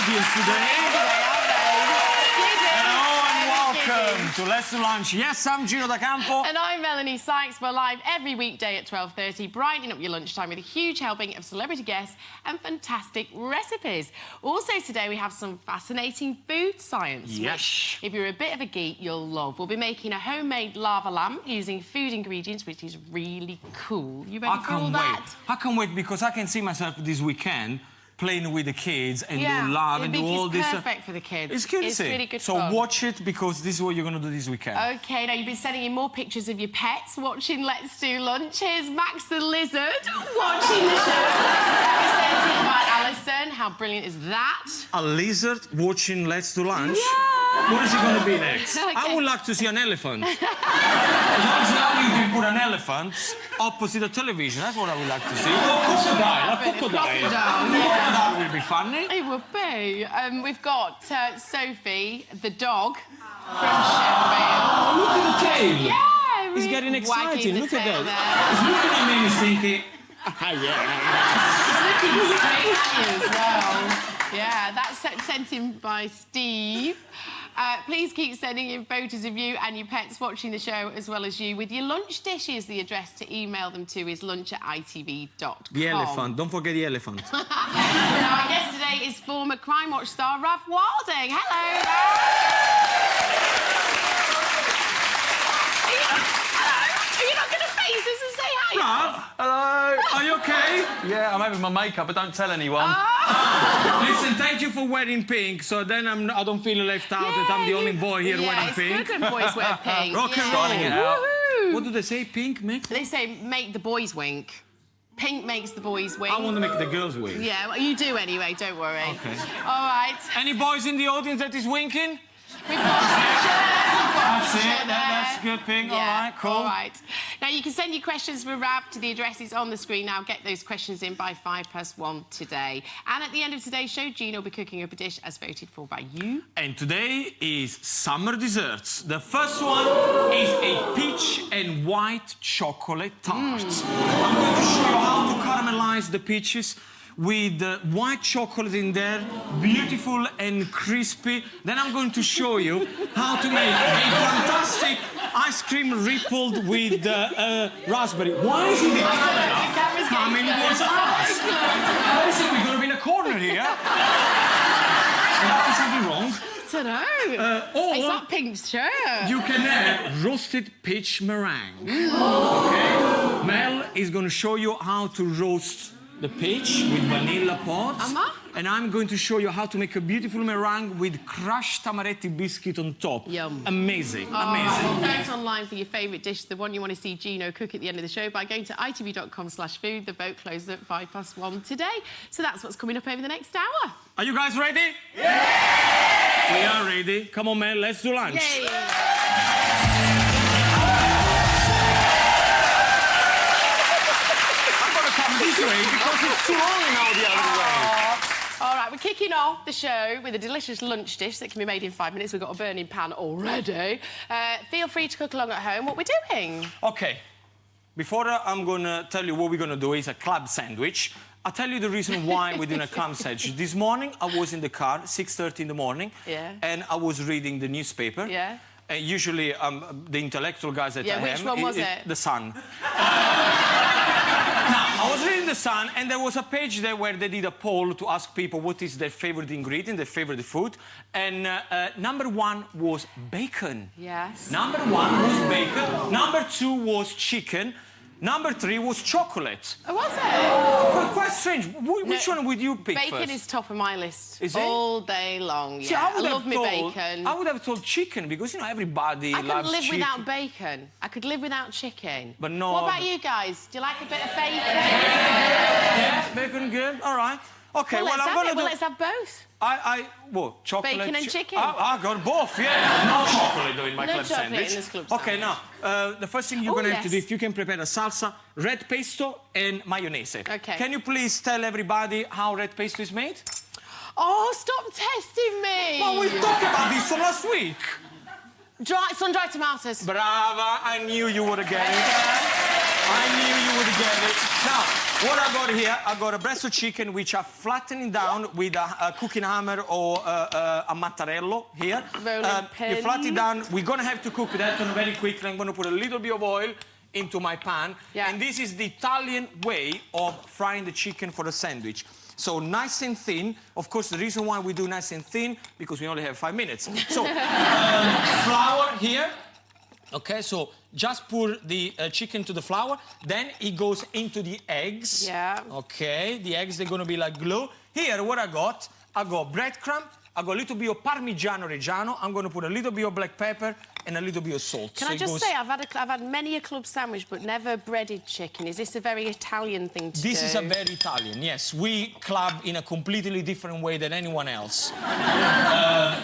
audience today. Hello and welcome to Let's Do Lunch. Yes, I'm Gino D'Acampo. And I'm Melanie Sykes. We're live every weekday at 12:30, brightening up your lunchtime with a huge helping of celebrity guests and fantastic recipes. Also today we have some fascinating food science. Yes. Which, if you're a bit of a geek, you'll love. We'll be making a homemade lava lamp using food ingredients, which is really cool. You ready for all that? I can't wait because I can see myself this weekend playing with the kids and do love and do all this. It's perfect for the kids. It's good. It's really good So fun. watch it because this is what you're going to do this weekend. OK, now you've been sending in more pictures of your pets watching Let's Do Lunch. Here's Max the Lizard watching the show. Presented by Alison. How brilliant is that? A lizard watching Let's Do Lunch? Yeah. What is it going to be next? Okay. I would like to see an elephant. Now you can put an elephant opposite the television. That's what I would like to see. A crocodile. That will be funny. It will be. We've got Sophie, the dog, from Sheffield. Oh, look at the tail. Yeah, He's getting excited. wagging the Look at tail that. He's looking at me and he's thinking, Looking straight at you as well. Yeah, that's sent in by Steve. Please keep sending in photos of you and your pets watching the show, as well as you with your lunch dishes. The address to email them to is lunch@itv.com. The elephant. Don't forget the elephant. Now, our guest today is former Crime Watch star Rav Wilding. Hello, Rav. Are you not going to face us and say hi? Rav? Hello. Are you okay? Yeah, I'm having my makeup, but don't tell anyone. Listen, thank you for wearing pink, so then I don't feel left out that I'm the only boy here wearing pink. It's good when boys wear pink. Rock and Shining it roll. out. Woohoo. What do they say? Pink makes? They say make the boys wink. Pink makes the boys wink. I want to make the girls wink. Yeah, well, you do anyway, don't worry. Okay. All right. Any boys in the audience that is winking? We've got That's it. That's good, pink. Yeah, All right, cool. all right. Now, you can send your questions for Rav to the addresses on the screen now. Get those questions in by 1:05 today. And at the end of today's show, Gino will be cooking up a dish as voted for by you. And today is summer desserts. The first one is a peach and white chocolate tart. I'm going to show you how to caramelize the peaches with white chocolate in there, beautiful and crispy. Then I'm going to show you how to make a fantastic ice cream rippled with raspberry. Why is it the camera coming towards us? Listen, we're going to be in a corner here. Is something wrong? I don't know. It's that pink shirt. You can have roasted peach meringue. Okay? Mel is going to show you how to roast the peach with vanilla pods. And I'm going to show you how to make a beautiful meringue with crushed amaretti biscuit on top. Yum. Amazing, amazing. Right, vote online for your favourite dish, the one you want to see Gino cook at the end of the show, by going to itv.com/food. The vote closes at 1:05 today. So that's what's coming up over the next hour. Are you guys ready? Yeah! We are ready. Come on, Mel, let's do lunch. Yay! This way because it's too long now the other way. All right, we're kicking off the show with a delicious lunch dish that can be made in 5 minutes. We've got a burning pan already. Feel free to cook along at home. What we're doing? Okay. Before I'm going to tell you what we're going to do is a club sandwich. I'll tell you the reason why we're doing a club sandwich. This morning, I was in the car, 6:30 in the morning, and I was reading the newspaper. Yeah. And usually, the intellectual guys that I am... which one was it? The Sun. Now, I was reading The Sun, and there was a page there where they did a poll to ask people what is their favourite ingredient, their favourite food, and number 1 was bacon. Yes. Number 1 was bacon. Number 2 was chicken. Number 3 was chocolate. Oh, was it? Quite strange. Which one would you pick Bacon first? is top of my list. Is it? All day long, See, yeah. I would have love me told- bacon. I would have told chicken because, you know, everybody I loves could live chicken. without bacon. I could live without chicken. But no... What about you guys? Do you like a bit of bacon? Yeah, bacon good. All right. OK, Well, I'm going to do... let's have both. What, chocolate? Bacon and chicken. I got both, yeah. No chocolate though in my No club chocolate sandwich. in this club OK, sandwich. now, the first thing you're going to have to do, yes. if you can prepare a salsa, red pesto and mayonnaise. OK. Can you please tell everybody how red pesto is made? Oh, stop testing me! Well, we talked about this from last week. Sun-dried tomatoes. Brava, I knew you would get it. I knew you would get it. Now, what I got here, I got a breast of chicken which I flattening down with a cooking hammer or a mattarello here. Rolling pin. You flatten it down. We're going to have to cook that one very quickly. I'm going to put a little bit of oil into my pan. Yeah. And this is the Italian way of frying the chicken for the sandwich. So nice and thin. Of course, the reason why we do nice and thin, because we only have 5 minutes. So, flour here. Okay, so just pour the chicken to the flour. Then it goes into the eggs. Yeah. Okay, the eggs, they're going to be like glue. Here, what I got breadcrumb. I got a little bit of Parmigiano Reggiano. I'm going to put a little bit of black pepper and a little bit of salt. Can I just say, I've had many a club sandwich, but never breaded chicken. Is this a very Italian thing to do? This is a very Italian, yes. We club in a completely different way than anyone else.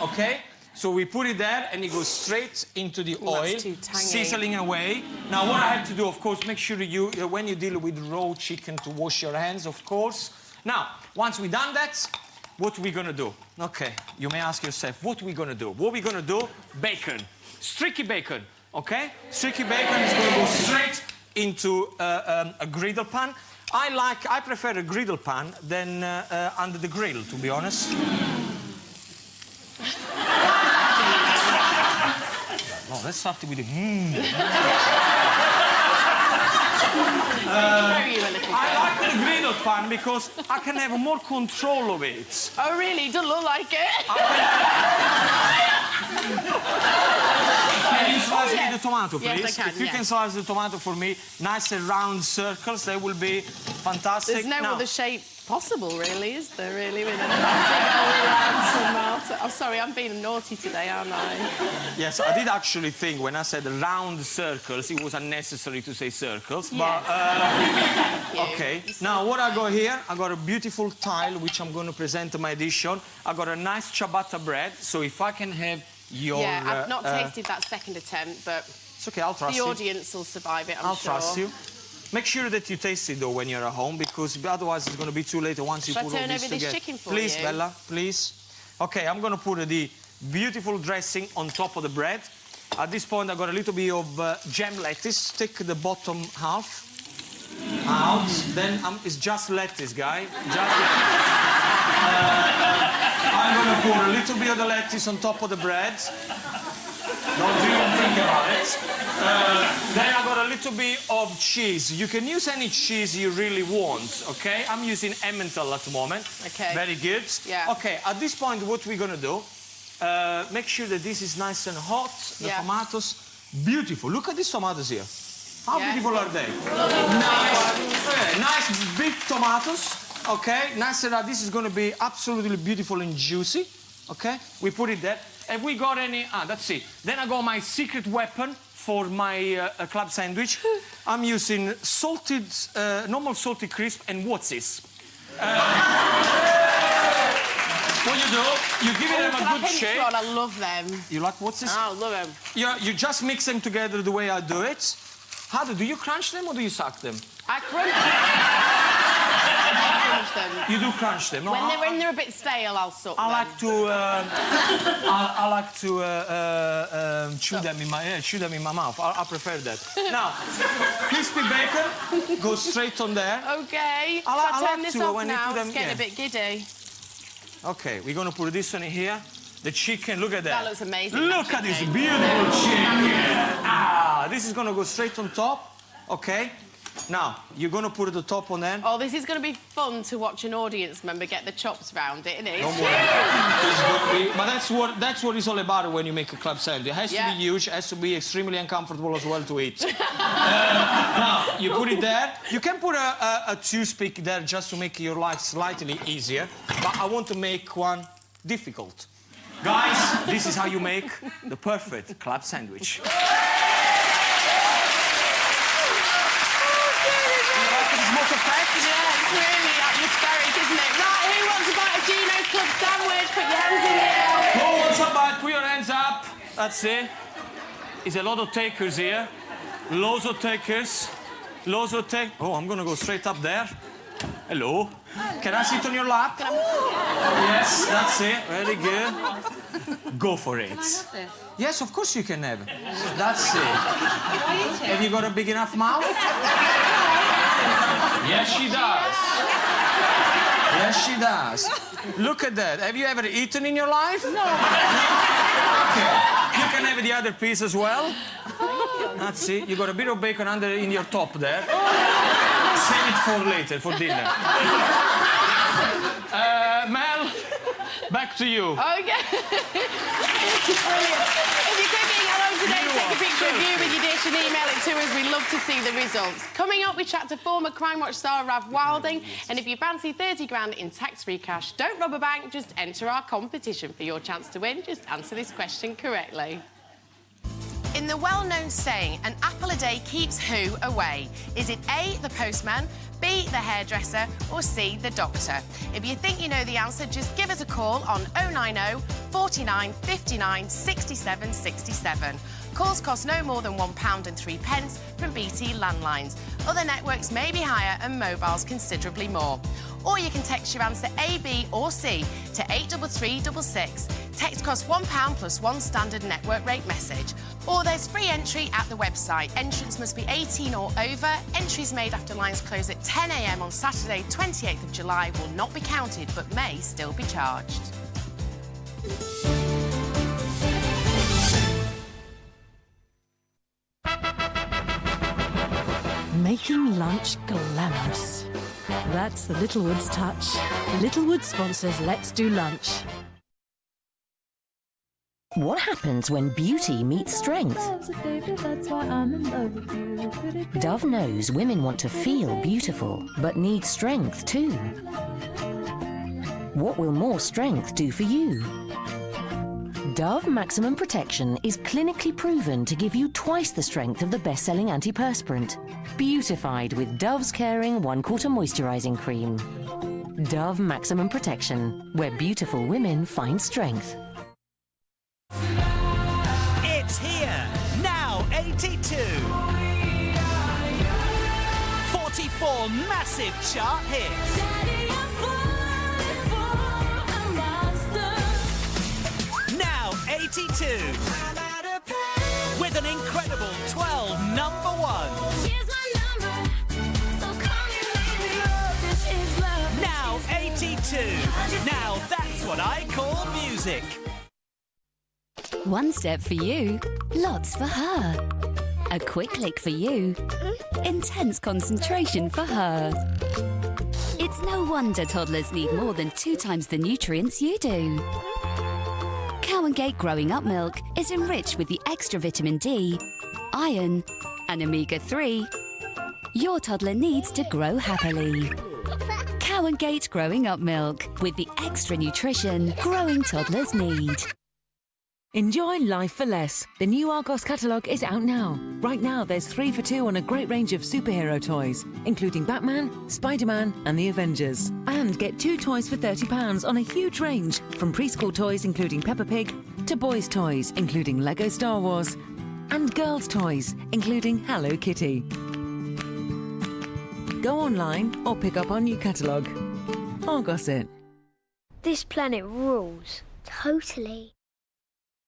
Okay? So we put it there and it goes straight into the oil, that's too tangy. sizzling away. Now what I have to do, of course, make sure you, when you deal with raw chicken, to wash your hands, of course. Now, once we've done that, what are we gonna do? Okay, you may ask yourself, what are we gonna do? What we're gonna do? Bacon. Streaky bacon, okay? Streaky bacon is gonna go straight into a griddle pan. I prefer a griddle pan than under the grill, to be honest. Oh, let's start with the Very you a little I bit. like the griddle pan because I can have more control of it. Oh, really? Doesn't look like it. Can you slice me yes. the tomato, please? Yes, I can, If you yes. can slice the tomato for me, nice and round circles, that will be fantastic. There's no Now, other shape possible, really, is there, really, with a big old round tomato? Oh, sorry, I'm being naughty today, aren't I? Yes, I did actually think when I said round circles, it was unnecessary to say circles, but... Thank you. Okay, now what I got here, I got a beautiful tile which I'm going to present to my dish on. I got a nice ciabatta bread, so if I can have your... Yeah, I've not tasted that second attempt, but It's okay, I'll trust the you. audience will survive it, I'm I'll sure. trust you. Make sure that you taste it, though, when you're at home, because otherwise it's going to be too late once you Shall I put all turn this over this together. chicken for Please, you? Bella, please. Okay, I'm going to put the beautiful dressing on top of the bread. At this point, I've got a little bit of jam lettuce. Take the bottom half out. Then it's just lettuce, guy. Just lettuce. I'm going to pour a little bit of the lettuce on top of the bread. Don't even think about it. Then I got a little bit of cheese. You can use any cheese you really want, okay? I'm using Emmental at the moment. Okay. Very good. Yeah. Okay, at this point, what we're gonna do, make sure that this is nice and hot. The Yeah. tomatoes, beautiful. Look at these tomatoes here. How Yeah. beautiful are they? Nice big tomatoes, okay? Nice and this is gonna be absolutely beautiful and juicy, okay? We put it there. Have we got any? That's it. Then I got my secret weapon for my club sandwich. I'm using salted, normal salted crisp and what's this? What you do, you give them a good Pinch shape. one, I love them. You like what's this? Oh, I love them. You just mix them together the way I do it. How do you crunch them or do you suck them? I crunch them. You do crunch them. No, When they're a bit stale, I'll suck I them. like to I like to chew them in my mouth. I prefer that. Now, crispy bacon goes straight on there. Okay. I Shall I turn like this to off when you now? put them- It's getting yeah. a bit giddy. Okay, we're gonna put this one in here. The chicken, look at that. That looks amazing, Look that at this chicken. beautiful chicken. This is gonna go straight on top. Okay. Now you're gonna put the top on there. Oh, this is going to be fun to watch an audience member get the chops round it, isn't it? Don't worry. It's gonna be, but that's what it's all about when you make a club sandwich. It has to Yeah. be huge, it has to be extremely uncomfortable as well to eat. Now, you put it there. You can put a toothpick there just to make your life slightly easier, but I want to make one difficult. Guys, this is how you make the perfect club sandwich. You like the smoke effect? Yeah, it's really atmospheric, isn't it? Right, who wants a bite of Gino's Club sandwich? Put your hands in the air. Who wants a bite? Put your hands up. That's it. There's a lot of takers here. Loads of takers. Loads of take. Oh, I'm gonna go straight up there. Hello. Can I sit on your lap? Yes, that's it. Very good. Go for it. Can I have this? Yes, of course you can have it. That's it. Have you got a big enough mouth? Yes, she does. Yes, she does. Look at that. Have you ever eaten in your life? No. Okay. You can have the other piece as well. That's it. You got a bit of bacon in your top there. Save it for later, for dinner. Mel, back to you. Okay. Brilliant. If you're cooking along today, take a picture of you with your dish and email it to us. We'd love to see the results. Coming up, we chat to former Crime Watch star Rav Wilding. And if you fancy 30 grand in tax-free cash, don't rob a bank, just enter our competition for your chance to win. Just answer this question correctly. In the well-known saying, an apple a day keeps who away? Is it A, the postman, B, the hairdresser, or C, the doctor? If you think you know the answer, just give us a call on 090 49 59 67 67. Calls cost no more than £1.03 from BT landlines. Other networks may be higher and mobiles considerably more. Or you can text your answer A, B or C to 83366. Text costs £1 plus one standard network rate message. Or there's free entry at the website. Entrance must be 18 or over. Entries made after lines close at 10 a.m. on Saturday, 28th of July will not be counted but may still be charged. Making lunch glamorous. That's the Littlewoods touch. Littlewoods sponsors Let's Do Lunch. What happens when beauty meets strength? Dove knows women want to feel beautiful, but need strength too. What will more strength do for you? Dove Maximum Protection is clinically proven to give you twice the strength of the best-selling antiperspirant. Beautified with Dove's Caring 1/4 Moisturising Cream. Dove Maximum Protection, where beautiful women find strength. It's here, now 82. 44 massive chart hits. Now 82. With an incredible 12 number ones. Now 82. Now that's what I call music. One step for you, lots for her. A quick click for you, intense concentration for her. It's no wonder toddlers need more than 2 times the nutrients you do. Cow and Gate Growing Up Milk is enriched with the extra vitamin D, iron and omega-3 your toddler needs to grow happily. Cow and Gate Growing Up Milk with the extra nutrition growing toddlers need. Enjoy life for less. The new Argos catalogue is out now. Right now, there's 3 for 2 on a great range of superhero toys, including Batman, Spider-Man and the Avengers. And get 2 toys for £30 on a huge range, from preschool toys including Peppa Pig, to boys' toys including Lego Star Wars, and girls' toys including Hello Kitty. Go online or pick up our new catalogue. Argos it. This planet rules. Totally.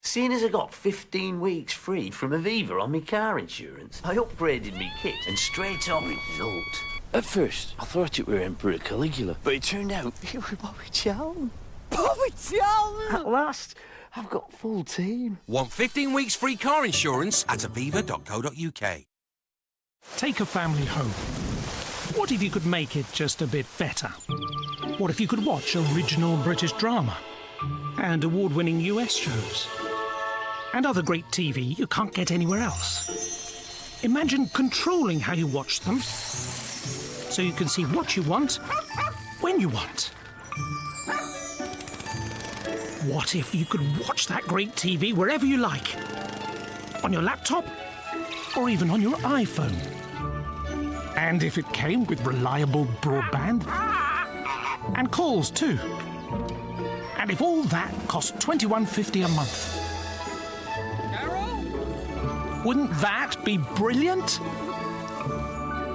Seeing as I got 15 weeks free from Aviva on my car insurance, I upgraded my kit and straight on result. At first, I thought it were Emperor Caligula, but it turned out it were Bobby Charlton. Bobby Charlton! At last, I've got full team. Want 15 weeks free car insurance at aviva.co.uk. Take a family home. What if you could make it just a bit better? What if you could watch original British drama and award-winning US shows and other great TV you can't get anywhere else? Imagine controlling how you watch them so you can see what you want when you want. What if you could watch that great TV wherever you like? On your laptop or even on your iPhone? And if it came with reliable broadband and calls too? And if all that cost $21.50 a month? Wouldn't that be brilliant?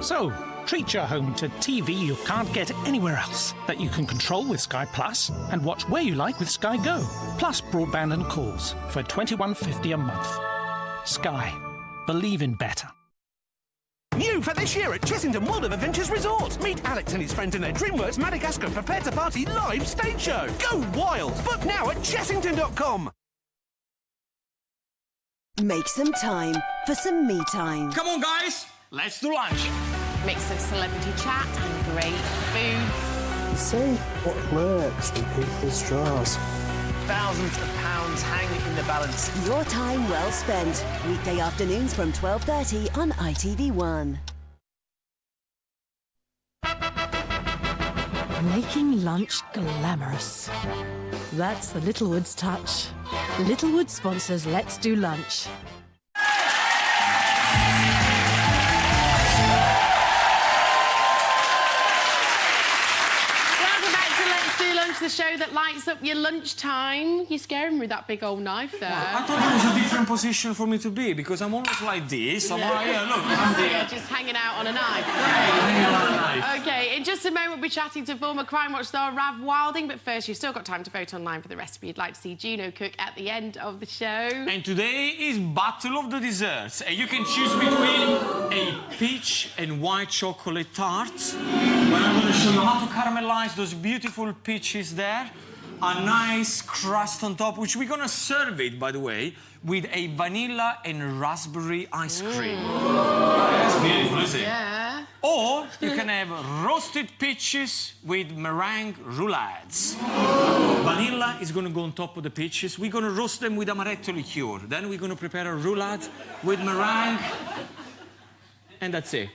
So, Treat your home to TV you can't get anywhere else, that you can control with Sky Plus and watch where you like with Sky Go, plus broadband and calls for $21.50 a month. Sky. Believe in better. New for this year at Chessington World of Adventures Resort. Meet Alex and his friends in their DreamWorks Madagascar Prepare to Party live stage show. Go wild! Book now at chessington.com. Make some time for some me time. Come on, guys, let's do lunch. Mix of celebrity chat and great food. See what lurks in people's drawers. Thousands of pounds hang in the balance. Your time well spent. Weekday afternoons from 12:30 on ITV1. Making lunch glamorous. That's the Littlewoods touch. Littlewood sponsors Let's Do Lunch. Welcome back to Let's Do Lunch, the show that lights up your lunchtime. You're scaring me with that big old knife there. I thought it was a different position for me to be, because I'm always like this. I'm like, yeah, look, I'm So there. you're just hanging out on a knife. Hanging out on a knife. OK, in just a moment, we'll be chatting to former Crime Watch star Rav Wilding, but first, you've still got time to vote online for the recipe you'd like to see Juno cook at the end of the show. And today is Battle of the Desserts, and you can choose between a peach and white chocolate tart, where I'm going to show you how to caramelize those beautiful peaches there, a nice crust on top, which we're going to serve it, by the way, with a vanilla and raspberry ice cream. That's beautiful, isn't it? Yeah. Or you can have roasted peaches with meringue roulades. Vanilla is going to go on top of the peaches. We're going to roast them with amaretto liqueur. Then we're going to prepare a roulade with meringue. And that's it.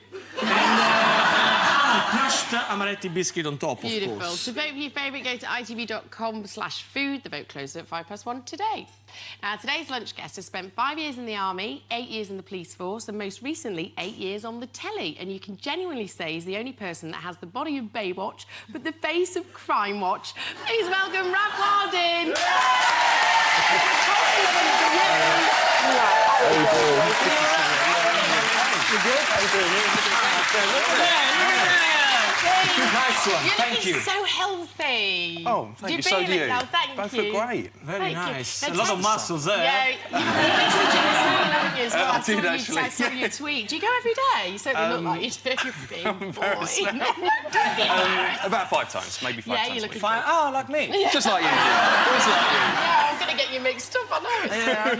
And crushed amaretti biscuit on top, Beautiful. of course. To vote for your favourite, go to itv.com/food. The vote closes at 1:05 today. Now, today's lunch guest has spent 5 years in the army, 8 years in the police force, and most recently, 8 years on the telly. And you can genuinely say he's the only person that has the body of Baywatch, but the face of Crime Watch. Please welcome Rav Wilding. Nice one, thank you. You're looking so healthy. Oh, thank you. So do you. Oh, thank Both you. look great. Very Thank you. nice. Now, A lot tell of us- muscles there. Yeah, you literally did this morning, haven't you, as well? I did, I actually. saw your tweet. Do you go every day? You certainly look like you do. Big boy. Embarrassed. Don't be embarrassed. About 5 times, maybe 5 Yeah, times. you're a looking week. Fine. Oh, like me. Just like you. Just like you. Yeah, I'm going to get you mixed up, I know. Yeah, I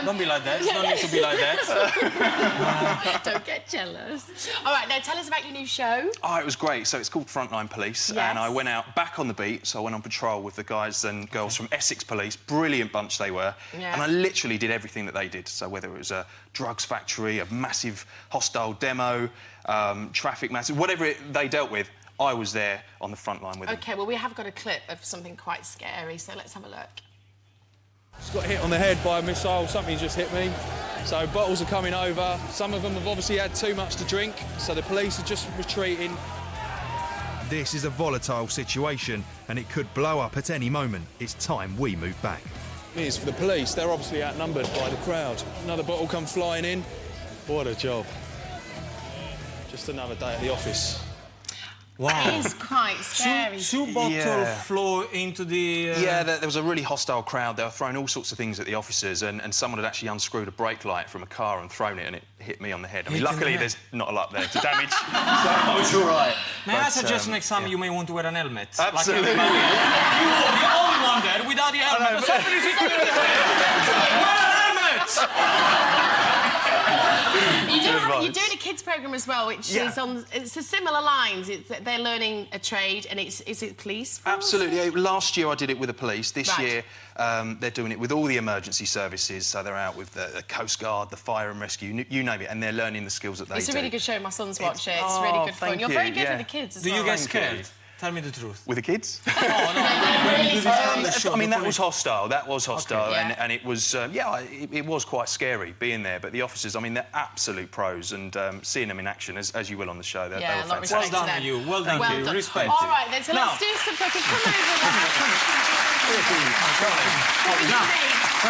know. Don't be like that. No need to be like that. Don't get jealous. All right, now tell us about your new show. Oh, it was great. So it's called Frontline Police, Yes. and I went out back on the beat. So I went on patrol with the guys and girls from Essex Police. Brilliant bunch they were. Yeah. And I literally did everything that they did. So whether it was a drugs factory, a massive hostile demo, traffic massive, whatever they dealt with, I was there on the front line with them. OK, well, we have got a clip of something quite scary, so let's have a look. Just got hit on the head by a missile, something just hit me. So bottles are coming over. Some of them have obviously had too much to drink, so the police are just retreating. This is a volatile situation and it could blow up at any moment. It's time we move back. It is for the police, they're obviously outnumbered by the crowd. Another bottle come flying in. What a job. Just another day at the office. Wow. It is quite scary. Two bottles Yeah. flow into the... Yeah, there was a really hostile crowd. They were throwing all sorts of things at the officers, and someone had actually unscrewed a brake light from a car and thrown it, and it hit me on the head. I mean, Hit you on the luckily head. there's not a lot there to damage, so I was all right. May I But, suggest next time you may want to wear an helmet? Absolutely. Like everybody else? You were the only one there without the helmet. Somebody's wear an helmet! You're doing a kids programme as well, which is on. It's a similar lines. They're learning a trade, and is it police? Force? Absolutely. Yeah, last year I did it with the police. This Right. year they're doing it with all the emergency services. So they're out with the Coast Guard, the fire and rescue, you name it, and they're learning the skills that they It's do. a really good show. My sons watch it. It's Oh, really good fun. thank You're you, very good yeah. with the kids as Do well. you get Thank you. scared? Tell me the truth. With the kids? Really scary. I mean, that was hostile. That was hostile, Okay. and it was, it was quite scary being there. But the officers, I mean, they're absolute pros, and seeing them in action, as you will on the show, they Yeah, were a lot of fantastic. respect to them. you. Well done, Well you. done. Respect. All right, then, so Now- let's do some cooking. Come over there.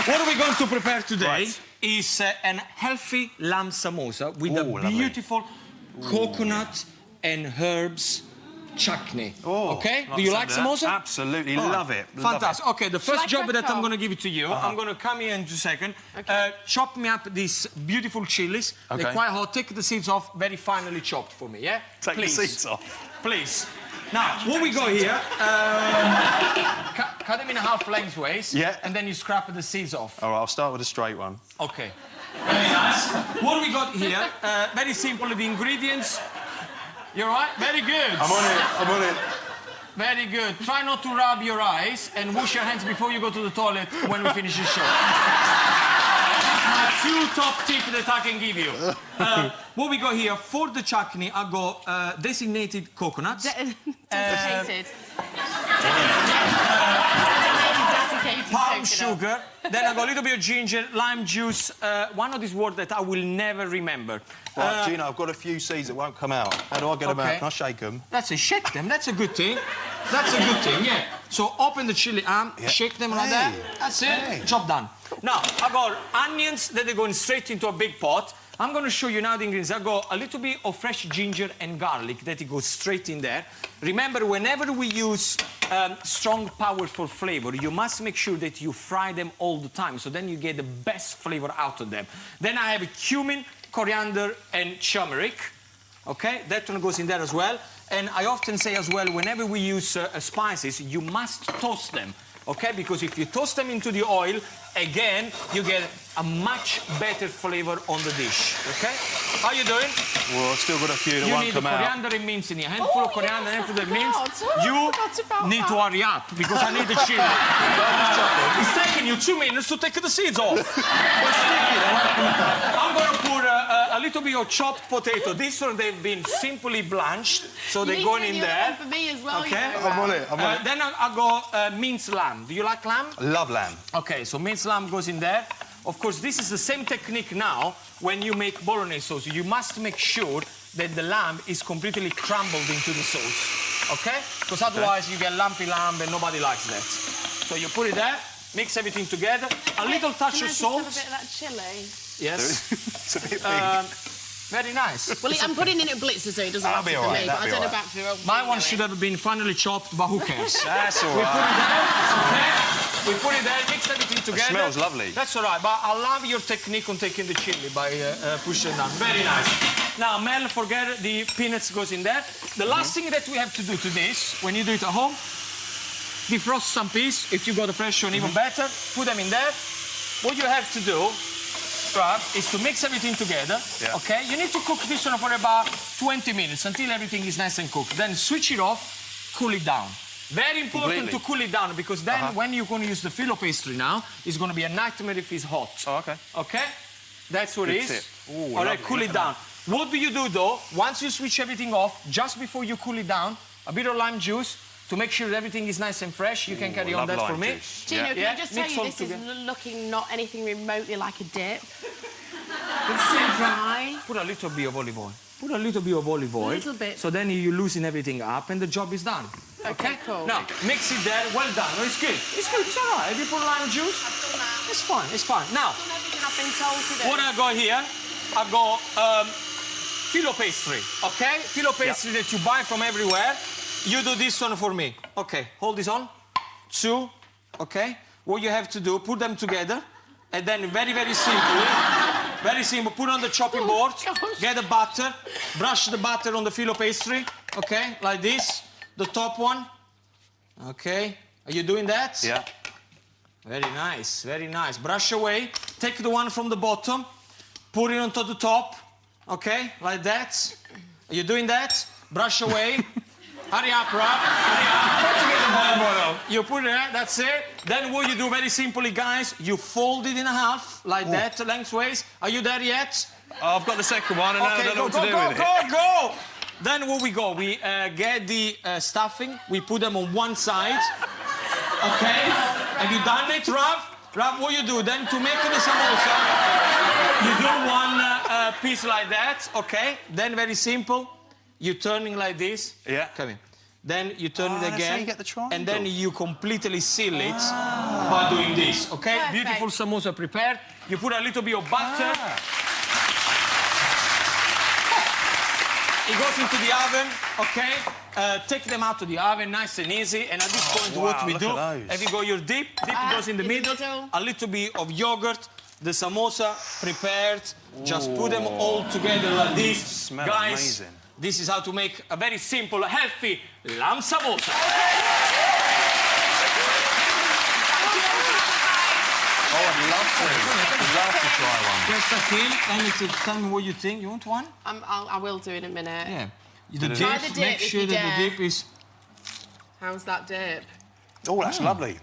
What are we going to prepare today is an healthy lamb samosa with a Ooh, lovely. beautiful coconut and herbs chutney. Oh, okay? Do you like samosa? Absolutely, All right. love it. Fantastic. Okay, the first job that I'm going to give it to you, Uh-huh. I'm going to come here in 2 seconds. Chop me up these beautiful chilies. Okay. They're quite hot. Take the seeds off, very finely chopped for me, yeah? Take Please. the seeds off. Please. Now, what we got here, cut them in half lengthways, Yeah. and then you scrap the seeds off. All right, I'll start with a straight one. Okay. Very nice. What we got here, very simple, the ingredients. You're right? Very good. I'm on it, I'm on it. Very good. Try not to rub your eyes and wash your hands before you go to the toilet when we finish the show. My 2 top tips that I can give you. What we got here, for the chutney, I got designated coconuts. Desiccated. Palm sugar. Then I got a little bit of ginger, lime juice. One of these words that I will never remember. Right, Gino, I've got a few seeds that won't come out. How do I get them out? Can I shake them? That's a shake them. That's a good thing. That's a good thing, yeah. So open the chili arm, shake them like that. That's it. Job done. Now, I got onions that are going straight into a big pot. I'm going to show you now the ingredients. I got a little bit of fresh ginger and garlic that it goes straight in there. Remember, whenever we use strong, powerful flavor, you must make sure that you fry them all the time, so then you get the best flavor out of them. Then I have cumin, coriander, and turmeric. Okay, that one goes in there as well. And I often say as well, whenever we use spices, you must toast them. Okay, because if you toast them into the oil, again, you get a much better flavor on the dish. Okay? How you doing? Well, I've still got a few that won't come out. You need coriander and mince in here. A handful of coriander, a handful of mince. You need to hurry up because I need the chili. It's taking you 2 minutes to take the seeds off. I'm going to put a little bit of chopped potato. This one, they've been simply blanched, so they're going in there. For me as well, Okay? you know. I'm on it, I'm on it. Then I got minced lamb. Do you like lamb? I love lamb. Okay, so minced lamb goes in there. Of course, this is the same technique now when you make bolognese sauce. You must make sure that the lamb is completely crumbled into the sauce. Okay? Because otherwise you get lumpy lamb and nobody likes that. So you put it there, mix everything together, a little touch of salt. Can I just have a bit of that chili? Yes. It's a bit big. Very nice. Well, I'm putting in a blitzer, so it doesn't That'll matter be for all me. right, But I that'll be don't know all about for My one should have been finely chopped, but who cares? That's all We put it right. there, okay? We put it there, mix everything together. smells lovely. That's all right, but I love your technique on taking the chili by pushing it down. Very nice. Now, Mel, forget the peanuts goes in there. The last thing that we have to do to this, when you do it at home, defrost some peas. If you got a fresh one, even better. Put them in there. What you have to do, Rob, is to mix everything together. Yeah. Okay? You need to cook this one for about 20 minutes until everything is nice and cooked. Then switch it off, cool it down. Very important Completely. to cool it down because then when you're going to use the filo pastry now, it's going to be a nightmare if it's hot. Oh, okay. Okay? That's what Good it is. tip. Ooh, All right, lovely. cool it down. What do you do though? Once you switch everything off, just before you cool it down, a bit of lime juice to make sure everything is nice and fresh. You can carry on love that for lime me. juice. Gino, can I just tell Mix you, all this is together. looking not anything remotely like a dip. It's so dry. Put a little bit of olive oil. Put a little bit of olive oil. little bit. So then you loosen everything up and the job is done. Okay, cool. Now, mix it there. Well done. No, it's good. It's good. It's all right. Have you put lime juice? It's fine. It's fine. Now, Everything I've been told to do. what I got here, I got filo pastry, okay? Filo pastry that you buy from everywhere. You do this one for me. Okay, hold this on. 2, okay? What you have to do, put them together, and then very, very simple, put on the chopping board, get the butter, brush the butter on the filo pastry, okay? Like this, the top one, okay? Are you doing that? Yeah. Very nice, very nice. Brush away. Take the one from the bottom, put it onto the top, okay? Like that. Are you doing that? Brush away. Hurry up, Rob. Hurry up. You put it there, that's it. Then what you do very simply, guys, you fold it in half, like that, lengthways. Are you there yet? I've got the second one, and now I don't know what to do with it. Go! Then what we go, we get the stuffing, we put them on one side, okay? Have you done it, Rob? Rob, what you do, then to make the samosa, you do one piece like that, okay? Then very simple, you turning like this. Yeah. Come in. Then you turn it that's again. how you get the triangle. And then you completely seal it by doing this, okay? Perfect. Beautiful samosa prepared. You put a little bit of butter. it goes into the oven, okay? Take them out of the oven, nice and easy. And at this point, what we look do, at those. have you got your dip goes in the middle, a little bit of yogurt, the samosa prepared. Just put them all together like this. Smell Guys, amazing. this is how to make a very simple, healthy lamb samosa. Oh, I'd love to try one. Just a tin, and you tell me what you think. You want one? I will do in a minute. Yeah. Try the dip make if sure you that dare. the dip is... How's that dip? Oh, that's lovely.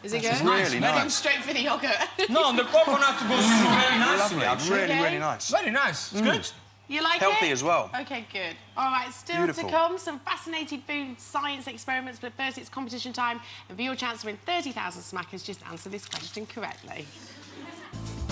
Is it That's good? really Go nice. straight for the yogurt. No, the coconut goes very nicely. Lovely, really, really nice. Very nice. It's good. You like Healthy it? as well. OK, good. All right, still Beautiful. to come, some fascinating food science experiments, but first it's competition time, and for your chance to win 30,000 smackers, just answer this question correctly.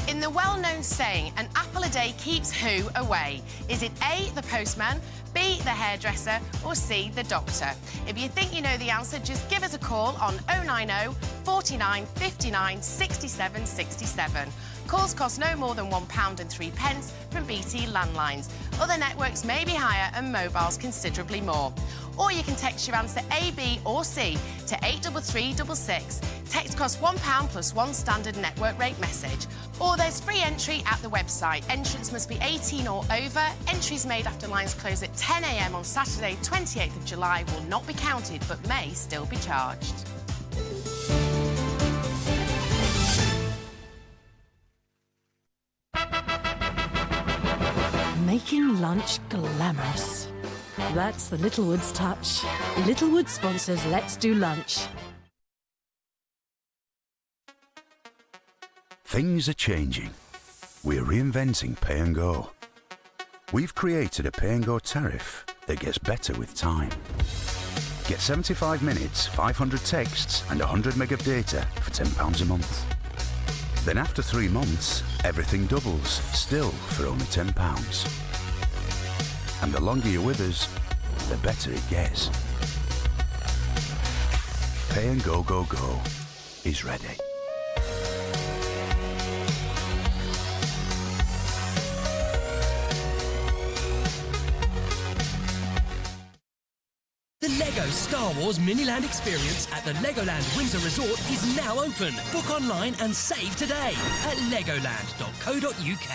In the well-known saying, an apple a day keeps who away? Is it A, the postman, B, the hairdresser, or C, the doctor? If you think you know the answer, just give us a call on 090 49 59 67 67. Calls cost no more than £1.03 from BT landlines. Other networks may be higher and mobiles considerably more. Or you can text your answer A, B or C to 83366. Text costs £1 plus one standard network rate message. Or there's free entry at the website. Entrance must be 18 or over. Entries made after lines close at 10 a.m. on Saturday, 28th of July will not be counted but may still be charged. Making lunch glamorous. That's the Littlewoods touch. Littlewood sponsors Let's Do Lunch. Things are changing. We're reinventing Pay and Go. We've created a Pay and Go tariff that gets better with time. Get 75 minutes, 500 texts and 100 meg of data for £10 a month. Then after 3 months, everything doubles, still for only £10. And the longer you're with us, the better it gets. Pay and Go Go Go is ready. The LEGO Star Wars Miniland experience at the Legoland Windsor Resort is now open. Book online and save today at legoland.co.uk.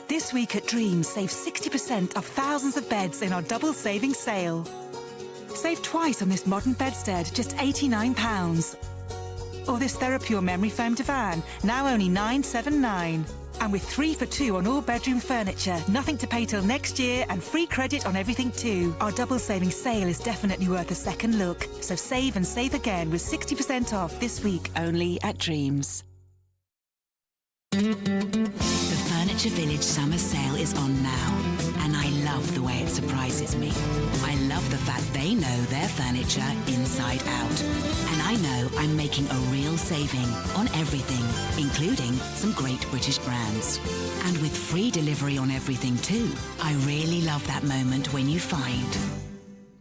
This week at Dreams, save 60% off thousands of beds in our double saving sale. Save twice on this modern bedstead, just £89. Or this TheraPure memory foam divan, now only £979. And with 3 for 2 on all bedroom furniture, nothing to pay till next year and free credit on everything too. Our double saving sale is definitely worth a second look. So save and save again with 60% off this week only at Dreams. The Furniture Village summer sale is on now, and I love the way it surprises me. I love the fact they know their furniture inside out. And I know I'm making a real saving on everything, including some great British brands. And with free delivery on everything too, I really love that moment when you find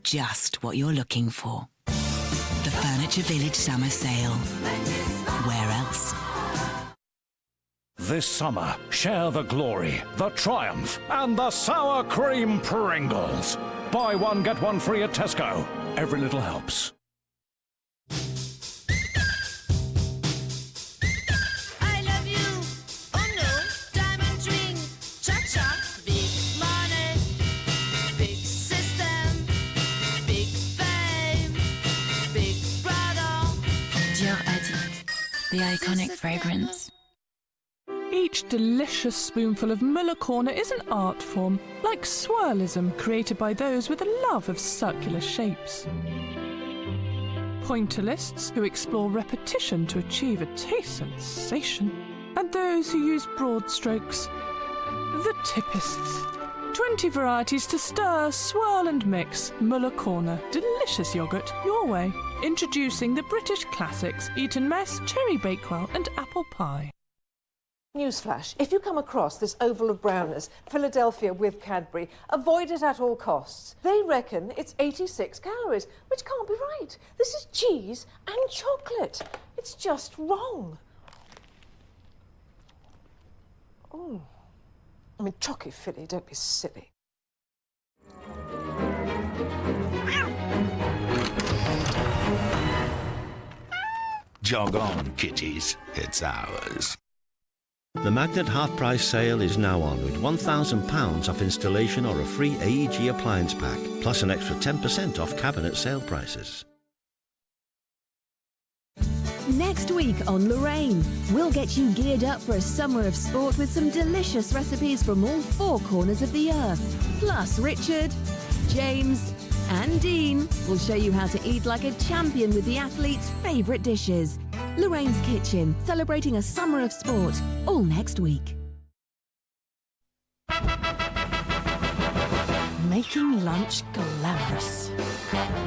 just what you're looking for. The Furniture Village summer sale. Where else? This summer, share the glory, the triumph, and the sour cream Pringles. Buy one, get one free at Tesco. Every little helps. I love you. Oh no, diamond ring. Cha-cha. Big money. Big system. Big fame. Big brother. Dior Addict. The iconic fragrance. Each delicious spoonful of Muller Corner is an art form, like swirlism, created by those with a love of circular shapes. Pointillists who explore repetition to achieve a taste sensation, and those who use broad strokes. The Tippists. 20 varieties to stir, swirl and mix. Muller Corner. Delicious yoghurt your way. Introducing the British classics Eton Mess, Cherry Bakewell and Apple Pie. Newsflash, if you come across this oval of browners, Philadelphia with Cadbury, avoid it at all costs. They reckon it's 86 calories, which can't be right. This is cheese and chocolate. It's just wrong. Oh, I mean, chocky filly, don't be silly. Jog on, kitties. It's ours. The Magnet half-price sale is now on with £1,000 off installation or a free AEG appliance pack, plus an extra 10% off cabinet sale prices. Next week on Lorraine, we'll get you geared up for a summer of sport with some delicious recipes from all four corners of the earth. Plus, Richard, James, and Dean will show you how to eat like a champion with the athlete's favourite dishes. Lorraine's Kitchen, celebrating a summer of sport, all next week. Making lunch glamorous.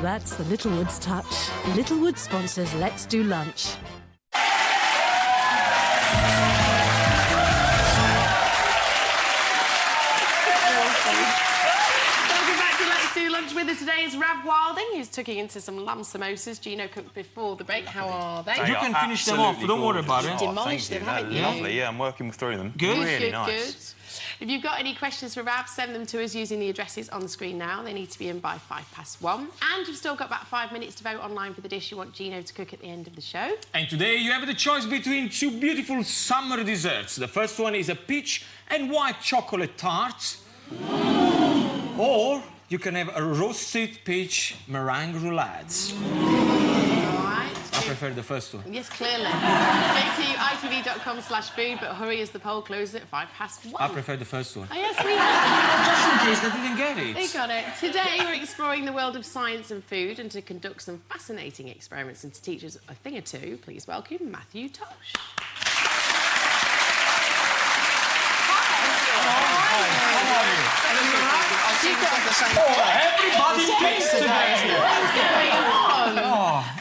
That's the Littlewoods touch. Littlewood sponsors Let's Do Lunch. Welcome back to Let's Do Lunch. With us today is Rav Wilding, who's tucking into some lamb samosas Gino cooked before the break. How are they? You can finish them off, don't worry about it. Demolished them, haven't you? Lovely, yeah, I'm working through them. Good. Really Good, nice. good. If you've got any questions for Rav, send them to us using the addresses on the screen now. They need to be in by 1:05. And you've still got about 5 minutes to vote online for the dish you want Gino to cook at the end of the show. And today you have the choice between two beautiful summer desserts. The first one is a peach and white chocolate tart. Or you can have a roasted peach meringue roulade. I prefer the first one. Yes, clearly. Go to itv.com/food, but hurry as the poll closes at 1:05. I prefer the first one. Oh, yes, we Just in case they didn't get it. They got it. Today we're exploring the world of science and food, and to conduct some fascinating experiments and to teach us a thing or two, please welcome Matthew Tosh. Everybody thinks today. What's going on?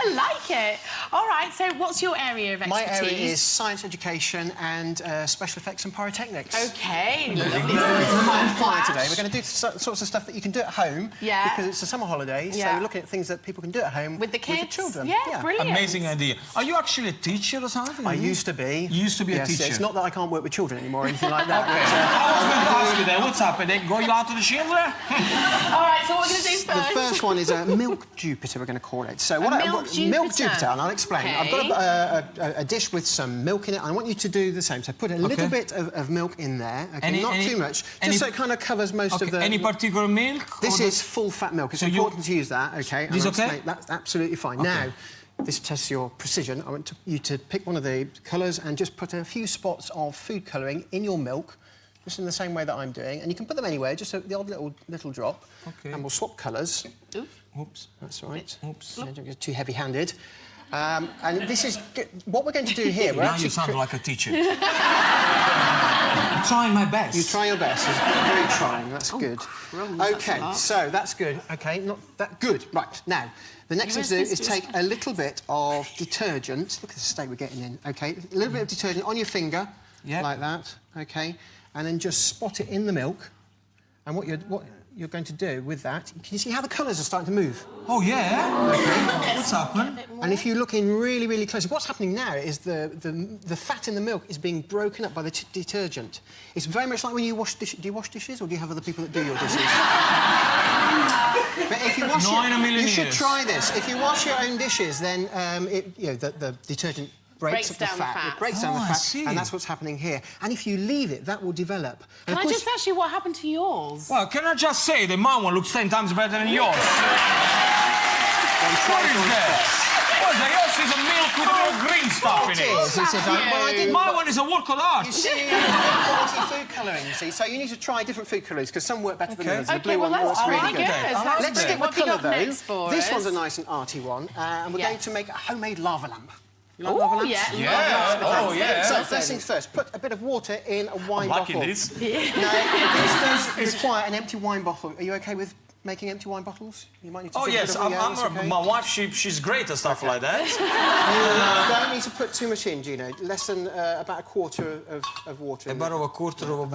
I like it. All right, so what's your area of expertise? My area is science education and special effects and pyrotechnics. OK, lovely. I'm fine today. We're going to do sorts of stuff that you can do at home. Yeah. Because it's the summer holidays, so we're looking at things that people can do at home with the kids, with the children. Yeah, brilliant. Amazing idea. Are you actually a teacher or something? I used to be. You used to be a teacher. It's not that I can't work with children anymore or anything like that. Okay. I was going to ask you there, what's happening? Go you out to the children? All right, so what we're going to do first? The first one is a Milk Jupiter, we're going to call it. So Milk Jupiter, and I'll explain. Okay. I've got a dish with some milk in it. I want you to do the same. So put a little bit of milk in there. Okay, not too much, just so it kind of covers most of the... Any particular milk? This is full-fat milk. It's important to use that, OK? This okay? That's absolutely fine. Okay. Now, this tests your precision. I want you to pick one of the colours and just put a few spots of food colouring in your milk, just in the same way that I'm doing. And you can put them anywhere, just the odd little drop. OK. And we'll swap colours. Oops. That's right. Oops. Don't get too heavy-handed. And this is... What we're going to do here... Now you sound like a teacher. I'm trying my best. You try your best. It's very trying. That's good. OK, so that's good. OK, not that good. Right, now, the next thing to do is take a little bit of detergent. Look at the state we're getting in. OK, a little bit of detergent on your finger, like that. OK, and then just spot it in the milk. And what you're going to do with that, can you see how the colours are starting to move? Oh, yeah? OK. What's happening? And if you look in really, really closely, what's happening now is the fat in the milk is being broken up by the detergent. It's very much like when you wash dishes. Do you wash dishes, or do you have other people that do your dishes? But if you wash you should try this. If you wash your own dishes, then the detergent breaks up the fat. It breaks down the fat, and that's what's happening here. And if you leave it, that will develop. Can I just ask you what happened to yours? Well, can I just say that my one looks 10 times better than yours? What is that? What is that? Yours is a milk with a little green stuff in it. My one is a work of art. You see, quality food colouring, you see. So you need to try different food colours, because some work better than others. The blue one works really good. Let's stick with colour, though. This one's a nice and arty one, and we're going to make a homemade lava lamp. You like lava lamps? Yeah. So first things first, put a bit of water in a wine bottle. This. Now, this does require an empty wine bottle. Are you OK with making empty wine bottles? You might need to. Oh yes, my wife. She's great at stuff like that. You don't need to put too much in, Gino. Less than about a quarter of water. About a quarter of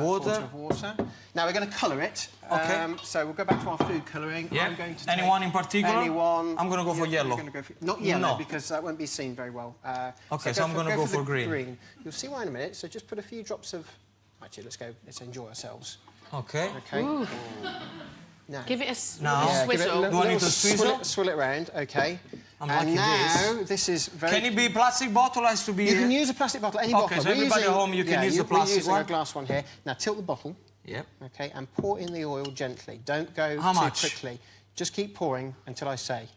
water. Now we're going to colour it. OK. So we'll go back to our food colouring. Yeah. I'm going to anyone in particular? Anyone. I'm going to go for yellow. Not yellow, because that won't be seen very well. OK, so I'm going to go for green. You'll see why in a minute. So just put a few drops of Actually, let's enjoy ourselves. Okay. Okay. Ooh. Now. Give it a Yeah, give it swizzle. a Do I need to swizzle? Swill it round, okay. I'm and liking now, this is very... Can it be a plastic bottle? Has to be... You can use a plastic bottle, any bottle. Okay, so We're everybody using- at home, you can use the we're plastic using one? a glass one here. Now, tilt the bottle. Yep. Okay, and pour in the oil gently. Don't go How too much? quickly. Just keep pouring until I say.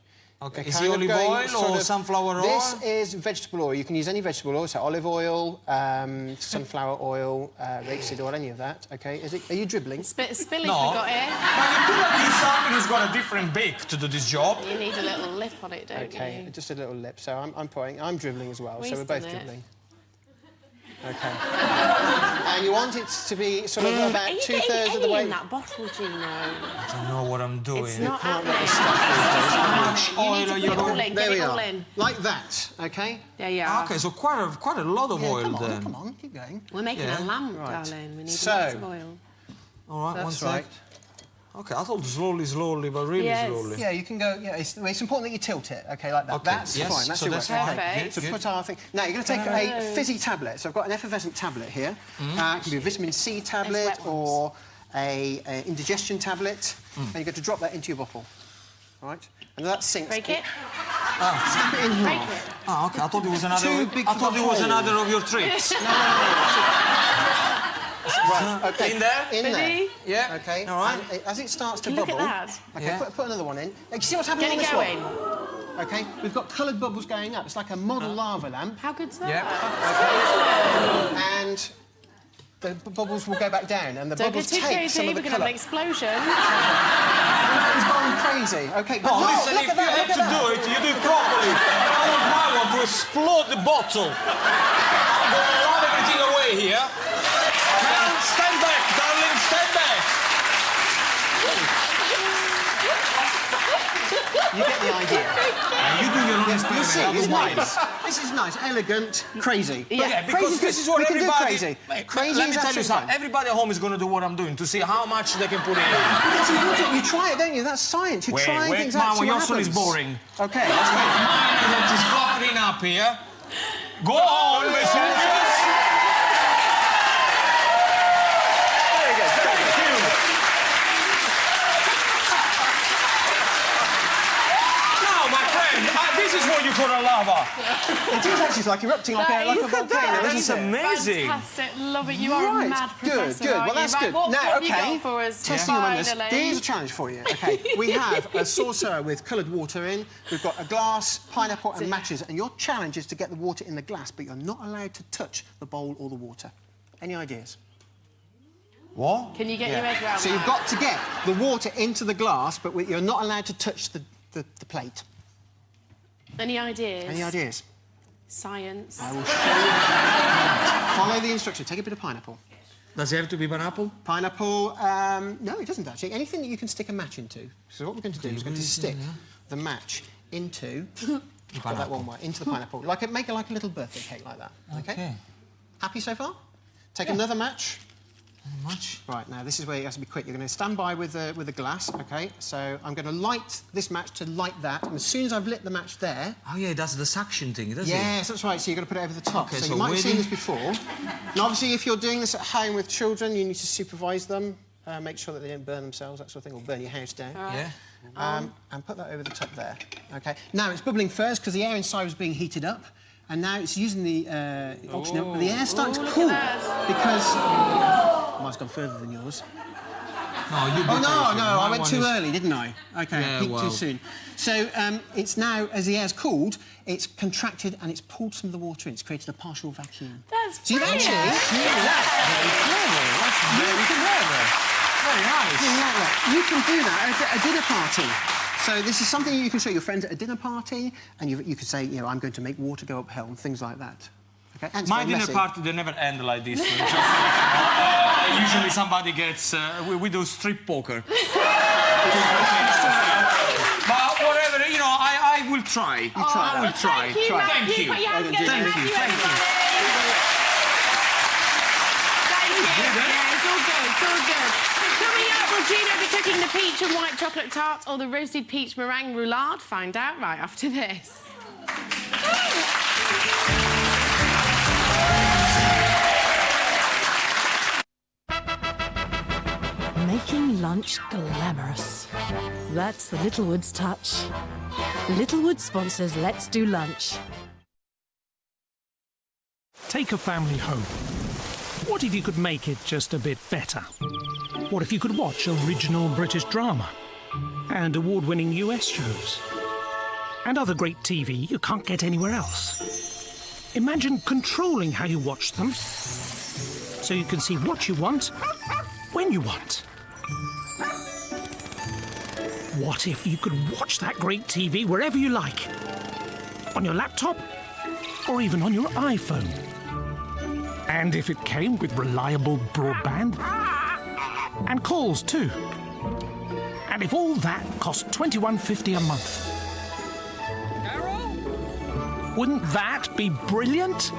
Okay. They're Is kind it of olive going oil sort or of- sunflower oil? This is vegetable oil. You can use any vegetable oil, so olive oil, sunflower oil, rapeseed oil, any of that. Okay. Are you dribbling? Spillage No. we got here. But you could have used something who's got a different beak to do this job. You need a little lip on it, don't Okay, you? just a little lip. So I'm pouring. I'm dribbling as well. We've so we're both done it. dribbling. Okay. And you want it to be sort of about Are you 2/3 getting of the any way. in that bottle, Gino? I don't know what I'm doing. It's not can't happening. let the stuff How much You need oil to are put you it all doing? in. There Get we it all are. in. Like that, okay? There you are. Okay, so quite a lot of Yeah, oil come on, then. come on, keep going. We're making Yeah. a lamp, Right. darling. We need So- lots of oil. All right, one That's sec. right. Okay, I thought slowly, but really Yes. slowly. Yeah, you can go. Yeah, it's important that you tilt it. Okay, like that. Okay, That's yes, fine. That's so your that's work. fine. Okay. Perfect. So Good. put our thing. Now you're going to take a fizzy tablet. So I've got an effervescent tablet here. It can be a vitamin C tablet wet ones. or a indigestion tablet, and you're going to drop that into your bottle. All right, and that sinks. Break it. Snap it in Break half. it. Ah, okay. I thought it was another. Too big I for thought the it was hole. another of your tricks. Right, okay. In there? In Ready? there. Yeah. Okay. All right. And as it starts to Look at bubble. that. Okay, Yeah. put another one in. You see what's happening Get on it this going. one? Okay, we've got coloured bubbles going up. It's like a model lava lamp. How good's that? Yeah. And the bubbles will go back down, and the Don't bubbles get too take some crazy. of the We're going to have colour. an explosion. It's gone crazy. Okay, but Oh, look, listen, look if at you that, have look to at do that. it, you do it properly. I want my one to explode the bottle. I'm going to run everything away here. Now, stand back, darling, stand back. You get the idea. You do your own You see, experiment, it's otherwise. nice. This is nice, elegant, crazy. But Yeah, because crazy's this good. is what we can everybody... do crazy. Crazy Let me is tell you absolutely something. fine. Everybody at home is going to do what I'm doing to see how much they can put in. It's important. You try it, don't you? That's science. You try things out. Mama, see your what son is happens. boring. Okay, that's fine. Mine that is fluffing up here. Go on, Vesuvius. Very good. Now, my friend, this is what you call a lava. It is actually like erupting like a Look at volcano, that. isn't it? Amazing. Fantastic. Love it. You are a Right, mad good, professor, good. aren't Well, that's you? Right, good. What Now, have you okay. got for us? Testing your manners. Finally. Here's a challenge for you. Okay, we have a saucer with coloured water in. We've got a glass, pineapple, and matches. And your challenge is to get the water in the glass, but you're not allowed to touch the bowl or the water. Any ideas? What? Can you get your head round So that? you've got to get the water into the glass, but you're not allowed to touch the plate. Any ideas? Any ideas? Science. I will show you. Follow the instructions. Take a bit of pineapple. Does it have to be pineapple? Pineapple, no, it doesn't actually. Anything that you can stick a match into. So what we're going to do is we're going to stick the match into got that one way, into the pineapple. Make it like a little birthday cake like that. Okay. Happy so far? Take another match. Much? Right, now this is where you have to be quick. You're going to stand by with the glass, okay? So I'm going to light this match to light that, and as soon as I've lit the match there... Oh, yeah, that's the suction thing, doesn't it? Yes, that's right. So you're going to put it over the top. Okay, so so you might have seen waiting. this before. And obviously, if you're doing this at home with children, you need to supervise them, make sure that they don't burn themselves, that sort of thing, or burn your house down. Yeah. And put that over the top there. Okay. Now it's bubbling first because the air inside was being heated up, and now it's using the oxygen. But the air's starting to cool because mine's gone further than yours. No, you Oh no, I went too early, didn't I? Okay, Yeah, peaked well. too soon. So it's now, as the air's cooled, it's contracted and it's pulled some of the water in. It's created a partial vacuum. That's So you've brilliant. actually... Very clever. Very nice. You can do that at a dinner party. So this is something you can show your friends at a dinner party, and you could say, I'm going to make water go uphill and things like that. Okay? And it's My very dinner messy. party, they never end like this. Usually somebody gets... we do strip poker. But whatever, I will try. I will try. Thank you, Matthew. Thank you. Put your hands together, Thank Matthew, you. Thank you. everybody. Yeah, it's all good. It's all good. Coming up, will Gino be cooking the peach and white chocolate tart or the roasted peach meringue roulade? Find out right after this. Making lunch glamorous. That's the Littlewoods touch. Littlewood sponsors Let's Do Lunch. Take a family home. What if you could make it just a bit better? What if you could watch original British drama and award-winning US shows and other great TV you can't get anywhere else? Imagine controlling how you watch them so you can see what you want when you want. What if you could watch that great TV wherever you like? On your laptop or even on your iPhone? And if it came with reliable broadband and calls too? And if all that cost $21.50 a month? Wouldn't that be brilliant?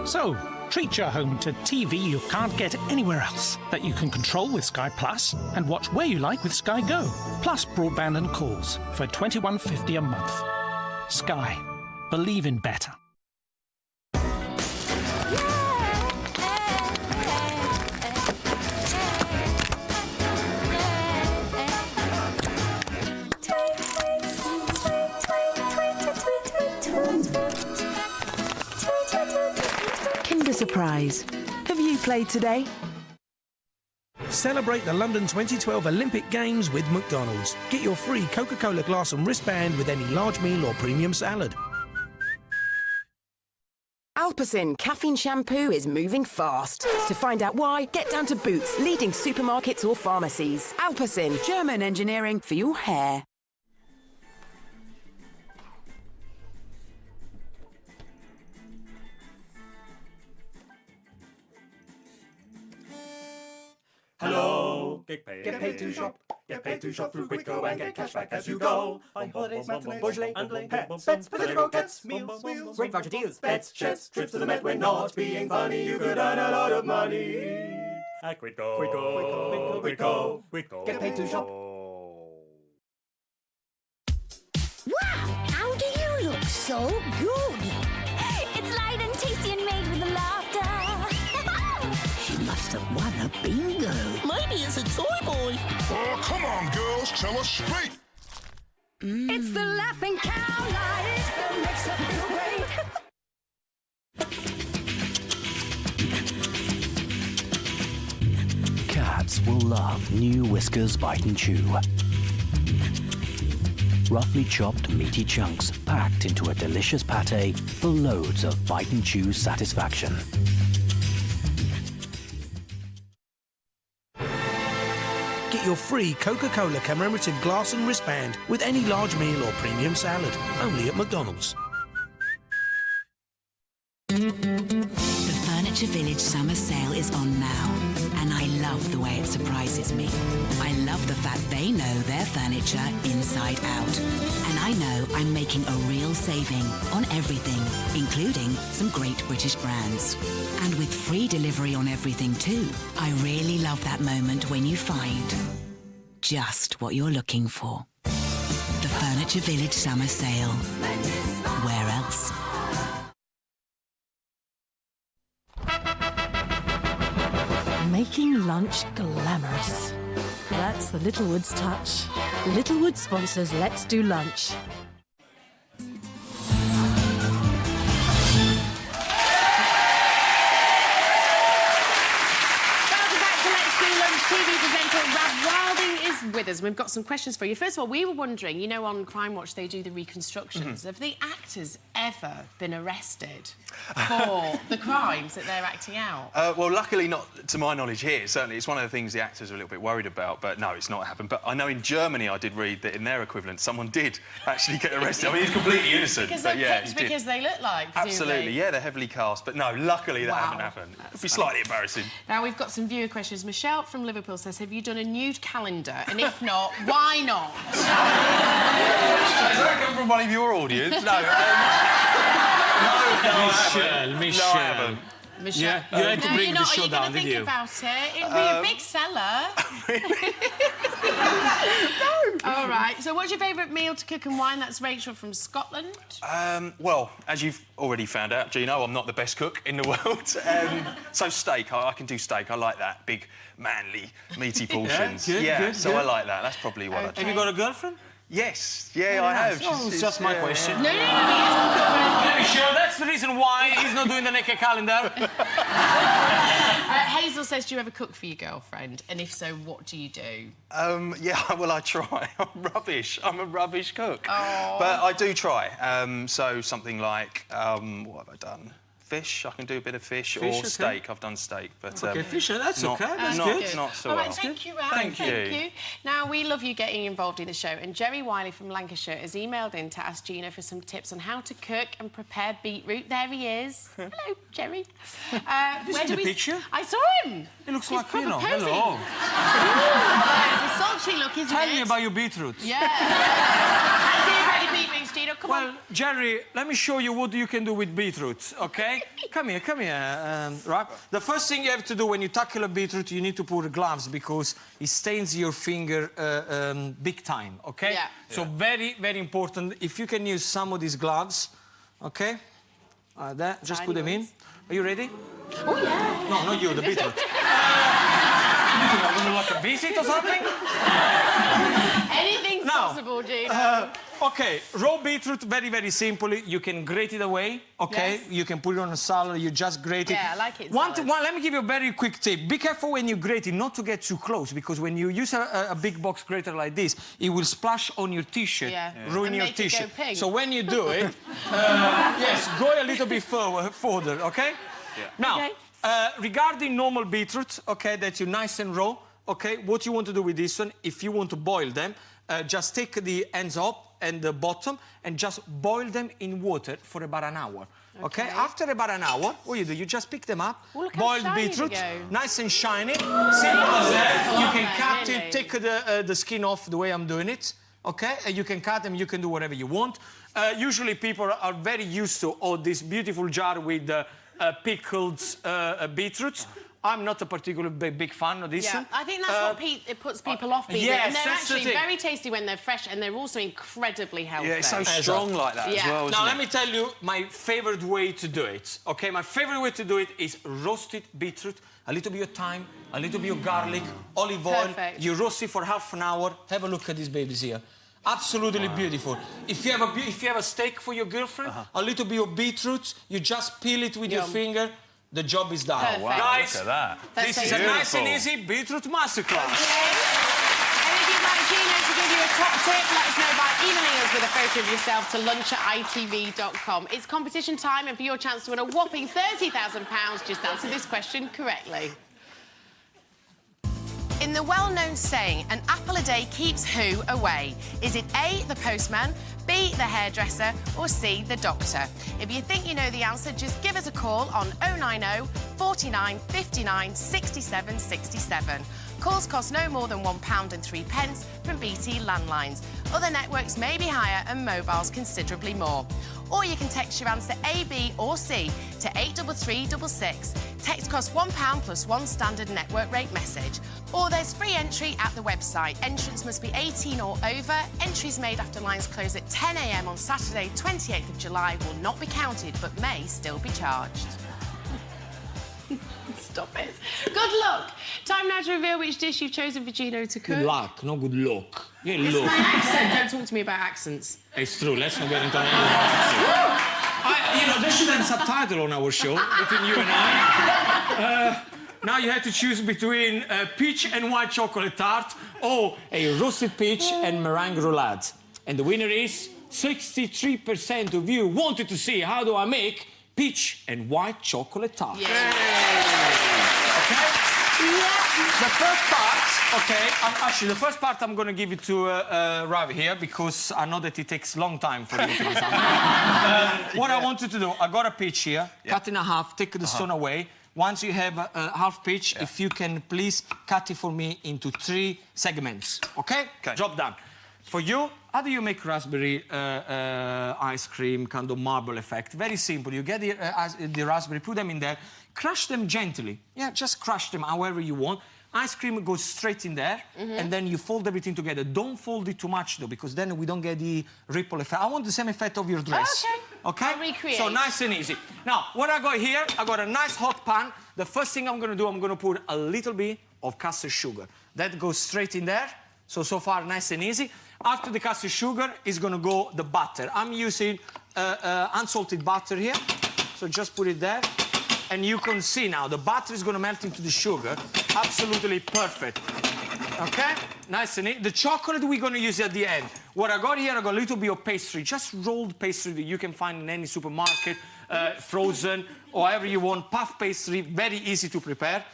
So, treat your home to TV you can't get anywhere else, that you can control with Sky Plus and watch where you like with Sky Go, plus broadband and calls for $21.50 a month. Sky. Believe in better. Kinder Surprise. Have you played today? Celebrate the London 2012 Olympic Games with McDonald's. Get your free Coca-Cola glass and wristband with any large meal or premium salad. Alpecin caffeine shampoo is moving fast. To find out why, get down to Boots, leading supermarkets or pharmacies. Alpecin, German engineering for your hair. Hello, get paid to shop. Get paid to shop through Quidco and get cash back as you go. Buy holidays, matinees, Beaujolais, and pets, political gets, meals, wheels, great voucher deals, bets, chefs, trips to the Met. When not being funny, you could earn a lot of money. At Quidco, Quidco, Quidco, Quidco. Get paid to shop. Wow, how do you look so good? It's light and tasty and made with laughter. She must have won a bingo. Maybe it's a toy boy. Oh, come on, girls, tell us straight. It's the laughing cow light that makes her feel great. Cats will love new Whiskas Bite and Chew. Roughly chopped meaty chunks packed into a delicious pate for loads of bite and chew satisfaction. Get your free Coca-Cola commemorative glass and wristband with any large meal or premium salad. Only at McDonald's. The Furniture Village summer sale is on now, and I love the way it surprises me. I love the fact they know their furniture inside out, and I know I'm making a real saving on everything, including some great British brands. And with free delivery on everything too, I really love that moment when you find just what you're looking for. The Furniture Village summer sale. Where else? Making lunch glamorous. That's the Littlewoods touch. Littlewood sponsors Let's Do Lunch. TV presenter Rab Wilding is with us. We've got some questions for you. First of all, we were wondering, you know, on Crime Watch they do the reconstructions. Have the actors ever been arrested for the crimes that they're acting out? Well, luckily not to my knowledge here. Certainly, it's one of the things the actors are a little bit worried about, but no, it's not happened. But I know in Germany I did read that in their equivalent, someone did actually get arrested. I mean, he's completely innocent, Because but they're yeah, picked he did. because they look like, presumably. Absolutely, yeah, they're heavily cast. But no, luckily that hasn't happened. It'd be slightly embarrassing. Now, we've got some viewer questions. Michelle from Liverpool says, have you done a nude calendar? And if not, why not? Does that come from one of your audience? No. No, I haven't. Michelle. No, I haven't. Michelle. Yeah, you had to no, bring you're the not. show Are you down, going to did think you? about it? It'd be a big seller. All right. So, what's your favourite meal to cook and wine? That's Rachel from Scotland. Well, as you've already found out, Gino, I'm not the best cook in the world. So steak, I can do steak. I like that. Big, manly, meaty portions. Good, so good. I like that. That's probably what I do. Have you got a girlfriend? Yes. Yeah, I have. Oh, it's just my question. No, he hasn't cooked for anything. Are you sure that's the reason why he's not doing the naked calendar? Hazel says, do you ever cook for your girlfriend? And if so, what do you do? Yeah, well, I try. I'm rubbish. I'm a rubbish cook. Oh. But I do try. So something like, what have I done? Fish. I can do a bit of fish or okay. steak. I've done steak, but OK, fish, that's OK. That's not, good. Not so All right, well. thank you, Ralph. Thank you. Now, we love you getting involved in the show, and Jerry Wiley from Lancashire has emailed in to ask Gino for some tips on how to cook and prepare beetroot. There he is. Hello, Jerry. This is the picture? I saw him. It looks He's like, you proper know, posy. hello. It's a sultry look, isn't it? Tell me about your beetroot. Yeah. I see you ready beetroots, Gino. Come on. Well, Jerry, let me show you what you can do with beetroot, OK? Come here, right? The first thing you have to do when you tackle a beetroot, you need to put gloves because it stains your finger big time, OK? Yeah. So very, very important. If you can use some of these gloves, OK? There, just put them in. Are you ready? Oh, yeah. No, not you, the beetroot. You think I'm going to like a visit or something? Anything's possible, Gino. OK, raw beetroot, very, very simply. You can grate it away, OK? Yes. You can put it on a salad, you just grate it. Yeah, I like it in One, salads. let me give you a very quick tip. Be careful when you grate it, not to get too close, because when you use a big box grater like this, it will splash on your T-shirt, ruin And your make it go T-shirt. pink. So when you do it, yes, go a little bit further, OK? Now, regarding normal beetroot, OK, that you're nice and raw, OK, what you want to do with this one, if you want to boil them, just take the ends up and the bottom and just boil them in water for about an hour. OK? After about an hour, what you do, you just pick them up, Oh, look how boiled shiny they beetroot, go. nice and shiny, simple as that. You can cut really. it, take the skin off the way I'm doing it. OK? And you can cut them, you can do whatever you want. Usually people are very used to this beautiful jar with pickled beetroots. I'm not a particularly big fan of this Yeah, one. I think that's what it puts people off beetroot. yes, and they're that's the actually thing. very tasty when they're fresh, and they're also incredibly healthy. Yeah, it's so strong like that as well, isn't Now, it? let me tell you my favourite way to do it, OK? My favourite way to do it is roasted beetroot, a little bit of thyme, a little bit of garlic, olive oil. Perfect. You roast it for half an hour. Have a look at these babies here. Absolutely beautiful. If you have a steak for your girlfriend, a little bit of beetroot, you just peel it with your finger, the job is done. Perfect. Wow, Guys, look at that. That's this is so a nice and beautiful. easy beetroot masterclass. And if you'd like Gino to give you a top tip, let us know by emailing us with a photo of yourself to lunch@itv.com. It's competition time, and for your chance to win a whopping £30,000, just answer this question correctly. In the well-known saying, an apple a day keeps who away? Is it A, the postman, B, the hairdresser, or C, the doctor? If you think you know the answer, just give us a call on 090 49 59 67 67. Calls cost no more than £1.03 from BT landlines. Other networks may be higher and mobiles considerably more. Or you can text your answer A, B or C to 83366. Text costs £1 plus one standard network rate message. Or there's free entry at the website. Entrance must be 18 or over. Entries made after lines close at 10 a.m. on Saturday, 28th of July will not be counted but may still be charged. Stop it. Good luck. Time now to reveal which dish you've chosen for Gino to cook. Good luck, not good luck. Yeah, It's look. my accent. Don't talk to me about accents. It's true, let's not get into any you know, there should have a subtitle on our show between you and I. Now you have to choose between peach and white chocolate tart or a roasted peach and meringue roulade. And the winner is 63% of you wanted to see how do I make peach and white chocolate tart. Yeah. Okay? The first part, okay, actually, the first part I'm going to give it to Ravi here because I know that it takes a long time for you to do something. What I wanted to do, I got a peach here, cut in half, take the stone away. Once you have a half peach, if you can please cut it for me into 3 segments, okay? Job done. For you, how do you make raspberry ice cream, kind of marble effect? Very simple. You get the raspberry, put them in there, crush them gently. Yeah, just crush them however you want. Ice cream goes straight in there, and then you fold everything together. Don't fold it too much, though, because then we don't get the ripple effect. I want the same effect of your dress. Okay? I'll recreate. So nice and easy. Now, what I got here, I got a nice hot pan. The first thing I'm going to do, I'm going to put a little bit of caster sugar. That goes straight in there. So far, nice and easy. After the caster sugar is going to go the butter. I'm using unsalted butter here. So just put it there. And you can see now the butter is going to melt into the sugar. Absolutely perfect. Okay? Nice and easy. The chocolate we're going to use at the end. What I got here, I got a little bit of pastry. Just rolled pastry that you can find in any supermarket, frozen, or whatever you want. Puff pastry, very easy to prepare.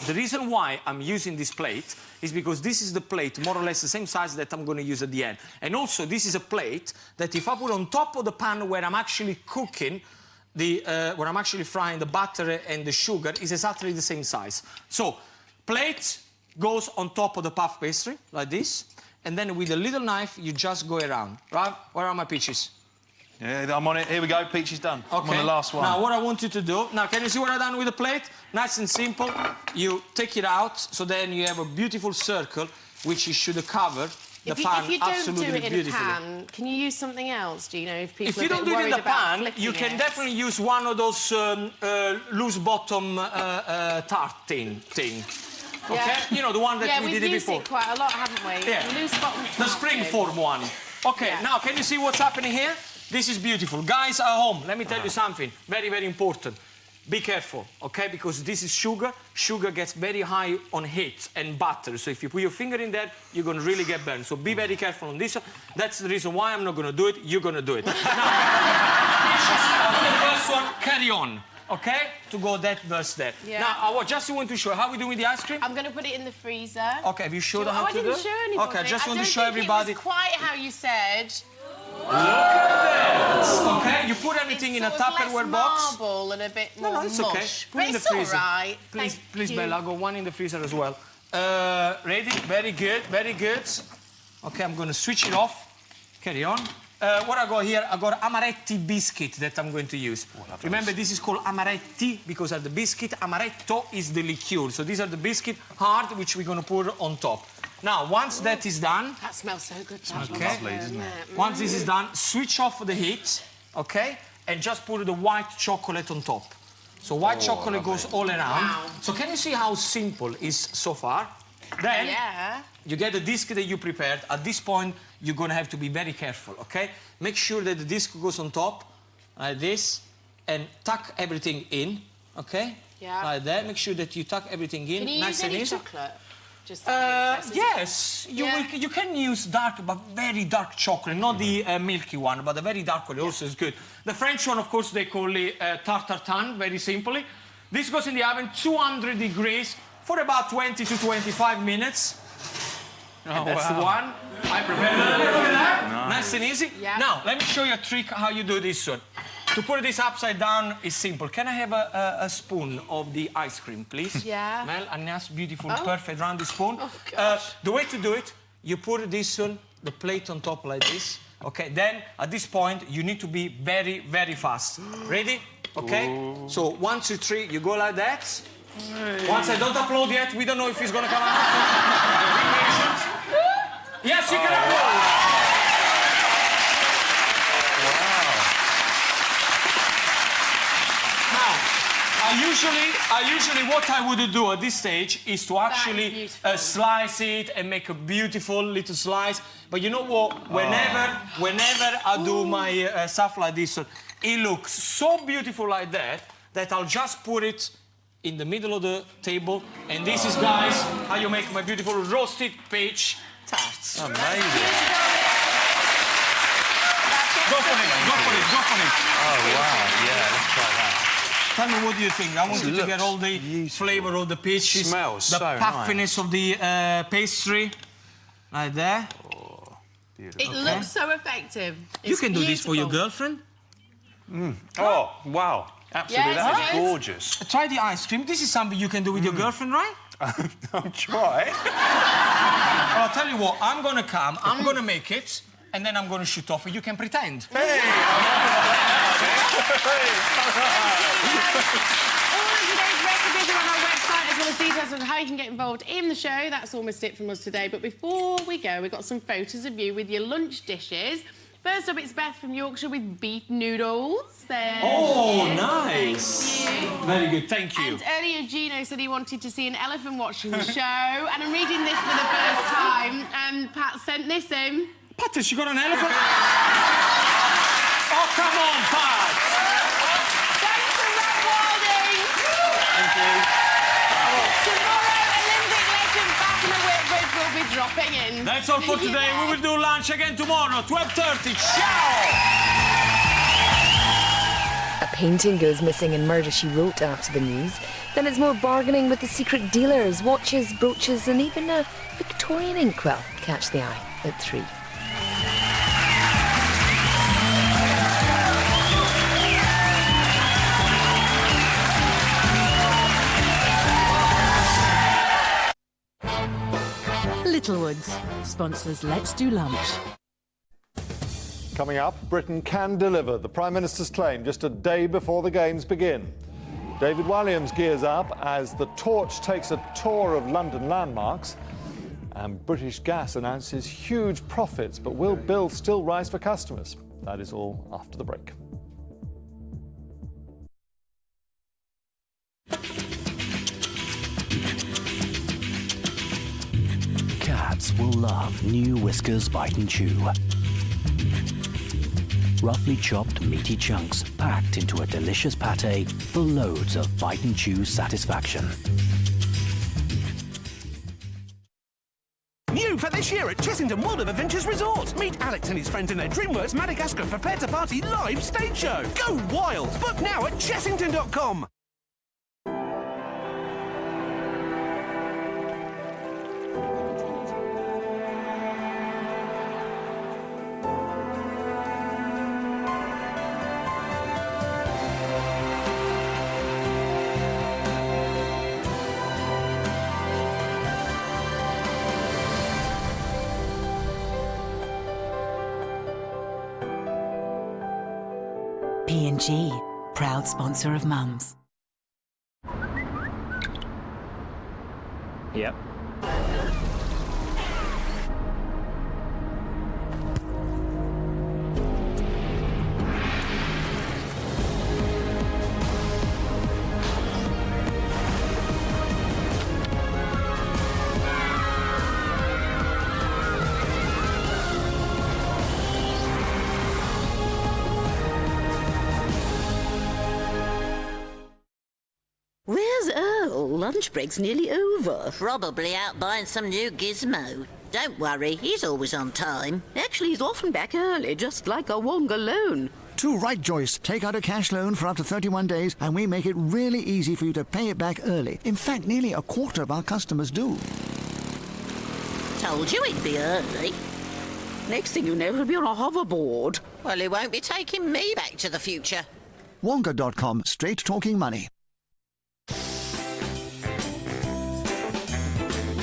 The reason why I'm using this plate is because this is the plate, more or less the same size that I'm going to use at the end. And also, this is a plate that if I put on top of the pan where I'm actually cooking, where I'm actually frying the butter and the sugar, is exactly the same size. So, plate goes on top of the puff pastry, like this. And then with a little knife, you just go around. Right? Where are my peaches? Yeah, I'm on it. Here we go. Peach is done. Okay. I'm on the last one. Now, what I want you to do... Now, can you see what I've done with the plate? Nice and simple. You take it out, so then you have a beautiful circle, which should cover the pan if you don't absolutely do it in beautifully. a pan, can you use something else? Do you know if people If you don't do it in the pan, you can definitely use one of those loose bottom tart thing. Okay? Yeah. You know, the one that we did it before. Yeah, we've used it quite a lot, haven't we? Yeah. Loose bottom The tart springform one. Okay, now can you see what's happening here? This is beautiful. Guys at home, let me tell you something very, very important. Be careful, okay? Because this is sugar. Sugar gets very high on heat and butter. So if you put your finger in there, you're going to really get burned. So be very careful on this one. That's the reason why I'm not going to do it. You're going to do it. Now, the first one, carry on. Okay? To go that verse there. Yeah. Now, I just want to show how we do with the ice cream. I'm going to put it in the freezer. Okay, have you showed how to do it? I didn't show anybody. Okay, I just want to show I don't think everybody. it was quite how you said. Look at that! Okay, you put everything in a Tupperware box. Marble and a bit more No, it's okay. mush. Put it in the freezer. All right. Please, Bella, I'll go one in the freezer as well. Ready? Very good, very good. Okay, I'm going to switch it off. Carry on. What I got here, I got amaretti biscuit that I'm going to use. Remember, this is called amaretti because of the biscuit. Amaretto is the liqueur. So these are the biscuit hard, which we're going to put on top. Now, once that is done... That smells so good. Okay. Lovely, doesn't it? Once this is done, switch off the heat, okay? And just put the white chocolate on top. So white chocolate goes all around. Wow. So can you see how simple it is so far? Then you get the disc that you prepared. At this point, you're going to have to be very careful, okay? Make sure that the disc goes on top, like this, and tuck everything in, okay? Yeah. Like that. Make sure that you tuck everything in. Can you nice use and any easy. chocolate? Just Yes, you can use dark, but very dark chocolate, not the milky one, but the very dark one also is good. The French one, of course, they call it tarte tartan, very simply. This goes in the oven, 200 degrees, for about 20 to 25 minutes. And that's the one. I prepared it earlier. Look at that. Nice and easy. Yeah. Now, let me show you a trick how you do this one. To put this upside down is simple. Can I have a spoon of the ice cream, please? Yeah. Mel, a nice, beautiful, perfect round spoon. Oh, gosh. The way to do it, you put this on the plate on top like this. Okay, then at this point, you need to be very, very fast. Ready? Okay? Ooh. So 1, 2, 3, you go like that. Once I don't upload yet, we don't know if it's going to come out. Be patient. Yes, you can upload. Usually what I would do at this stage is to actually slice it and make a beautiful little slice. But you know what? Whenever I do my stuff like this, it looks so beautiful like that that I'll just put it in the middle of the table. And this is, guys, how you make my beautiful roasted peach tarts. Amazing. Go for it. Oh, wow. Yeah, let's try that. Tell me, what do you think? I want you to get all the flavour of the peaches, Smells the so puffiness of the pastry, like that. Oh, It looks so effective. You can do this for your girlfriend. Oh, wow. Absolutely, Yes, that is it is. gorgeous. Try the ice cream. This is something you can do with your girlfriend, right? I'll try. I'll tell you what, I'm going to come, I'm going to make it, and then I'm going to shoot off and you can pretend. All of today's recipes are on our website, as well as details on how you can get involved in the show. That's almost it from us today. But before we go, we've got some photos of you with your lunch dishes. First up, it's Beth from Yorkshire with beef noodles. There. Oh, nice. Thank you. Very good, thank you. And earlier, Gino said he wanted to see an elephant watching the show. And I'm reading this for the first time. And Pat sent this in. Pat, has she got an elephant? Oh, come on, Pat! Thanks for Rob Walding. Thank you. Tomorrow, Olympic legend Fatima Whitbread will be dropping in. That's all for today. We will do lunch again tomorrow, 12:30. Ciao! A painting goes missing in Murder, She Wrote after the news. Then it's more bargaining with the secret dealers, watches, brooches, and even a Victorian inkwell. Catch the eye at 3. Littlewoods sponsors Let's Do Lunch. Coming up, Britain can deliver. The Prime Minister's claim just a day before the Games begin. David Walliams gears up as the Torch takes a tour of London landmarks. And British Gas announces huge profits, but will bills still rise for customers? That is all after the break. Cats will love new Whiskers Bite and Chew. Roughly chopped meaty chunks packed into a delicious pate for loads of bite and chew satisfaction. New for this year at Chessington World of Adventures Resort. Meet Alex and his friends in their DreamWorks Madagascar Prepare to Party live stage show. Go wild! Book now at chessington.com. P&G, proud sponsor of Mums. Yep. Where's Earl? Lunch break's nearly over. Probably out buying some new gizmo. Don't worry, he's always on time. Actually, he's often back early, just like a Wonga loan. Too right, Joyce. Take out a cash loan for up to 31 days and we make it really easy for you to pay it back early. In fact, nearly a quarter of our customers do. Told you he'd be early. Next thing you know, he'll be on a hoverboard. Well, he won't be taking me back to the future. Wonga.com. Straight talking money.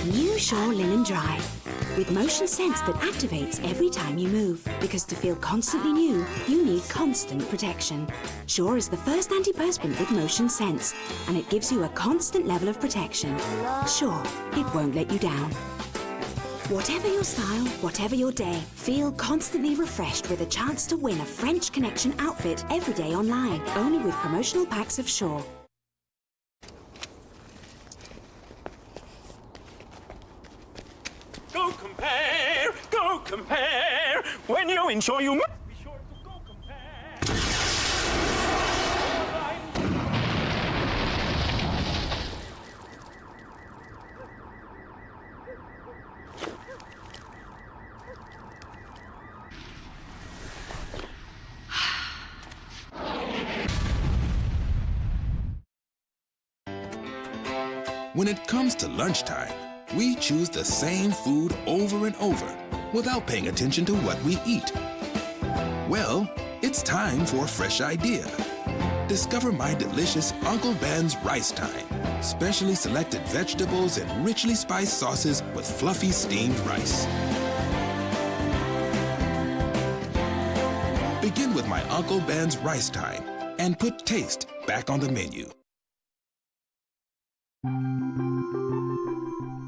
New Shaw Linen Dry. With motion sense that activates every time you move. Because to feel constantly new, you need constant protection. Shaw is the first antiperspirant with motion sense, and it gives you a constant level of protection. Shaw, it won't let you down. Whatever your style, whatever your day, feel constantly refreshed with a chance to win a French Connection outfit every day online. Only with promotional packs of Shaw. Go compare, go compare. When you insure, you must be sure to go compare. When it comes to lunchtime, we choose the same food over and over without paying attention to what we eat. Well, it's time for a fresh idea. Discover my delicious Uncle Ben's Rice Time. Specially selected vegetables and richly spiced sauces with fluffy steamed rice. Begin with my Uncle Ben's Rice Time and put taste back on the menu.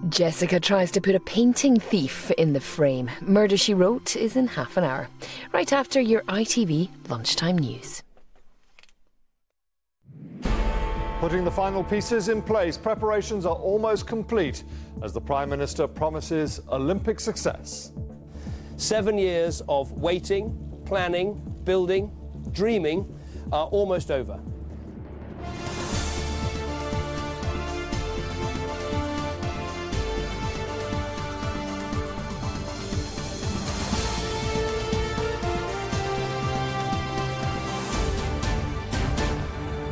Jessica tries to put a painting thief in the frame. Murder, She Wrote is in half an hour, right after your ITV lunchtime news. Putting the final pieces in place, preparations are almost complete as the Prime Minister promises Olympic success. 7 years of waiting, planning, building, dreaming are almost over.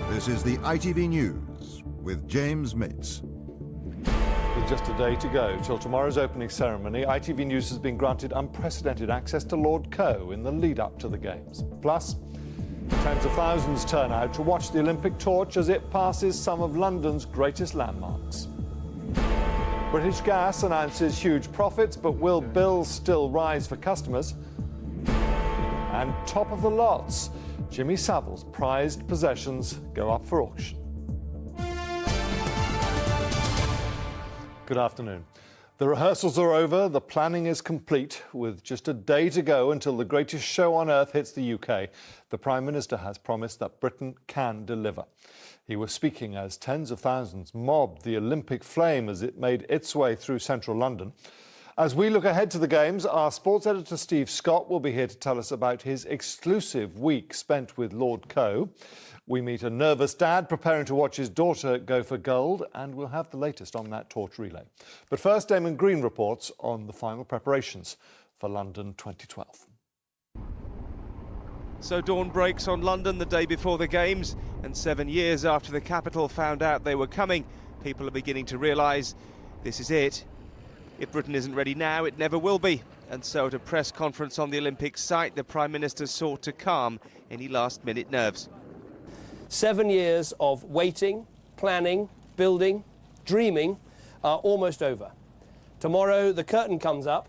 This is the ITV News with James Mitz. With just a day to go till tomorrow's opening ceremony, ITV News has been granted unprecedented access to Lord Coe in the lead-up to the Games. Plus, tens of thousands turn out to watch the Olympic torch as it passes some of London's greatest landmarks. British Gas announces huge profits, but will bills still rise for customers? And top of the lots, Jimmy Savile's prized possessions go up for auction. Good afternoon. The rehearsals are over, the planning is complete. With just a day to go until the greatest show on earth hits the UK, the Prime Minister has promised that Britain can deliver. He was speaking as tens of thousands mobbed the Olympic flame as it made its way through central London. As we look ahead to the Games, our sports editor Steve Scott will be here to tell us about his exclusive week spent with Lord Coe. We meet a nervous dad preparing to watch his daughter go for gold, and we'll have the latest on that torch relay. But first, Damon Green reports on the final preparations for London 2012. So dawn breaks on London the day before the Games, and 7 years after the capital found out they were coming, people are beginning to realise this is it. If Britain isn't ready now, it never will be. And so at a press conference on the Olympic site, the Prime Minister sought to calm any last-minute nerves. 7 years of waiting, planning, building, dreaming are almost over. Tomorrow the curtain comes up,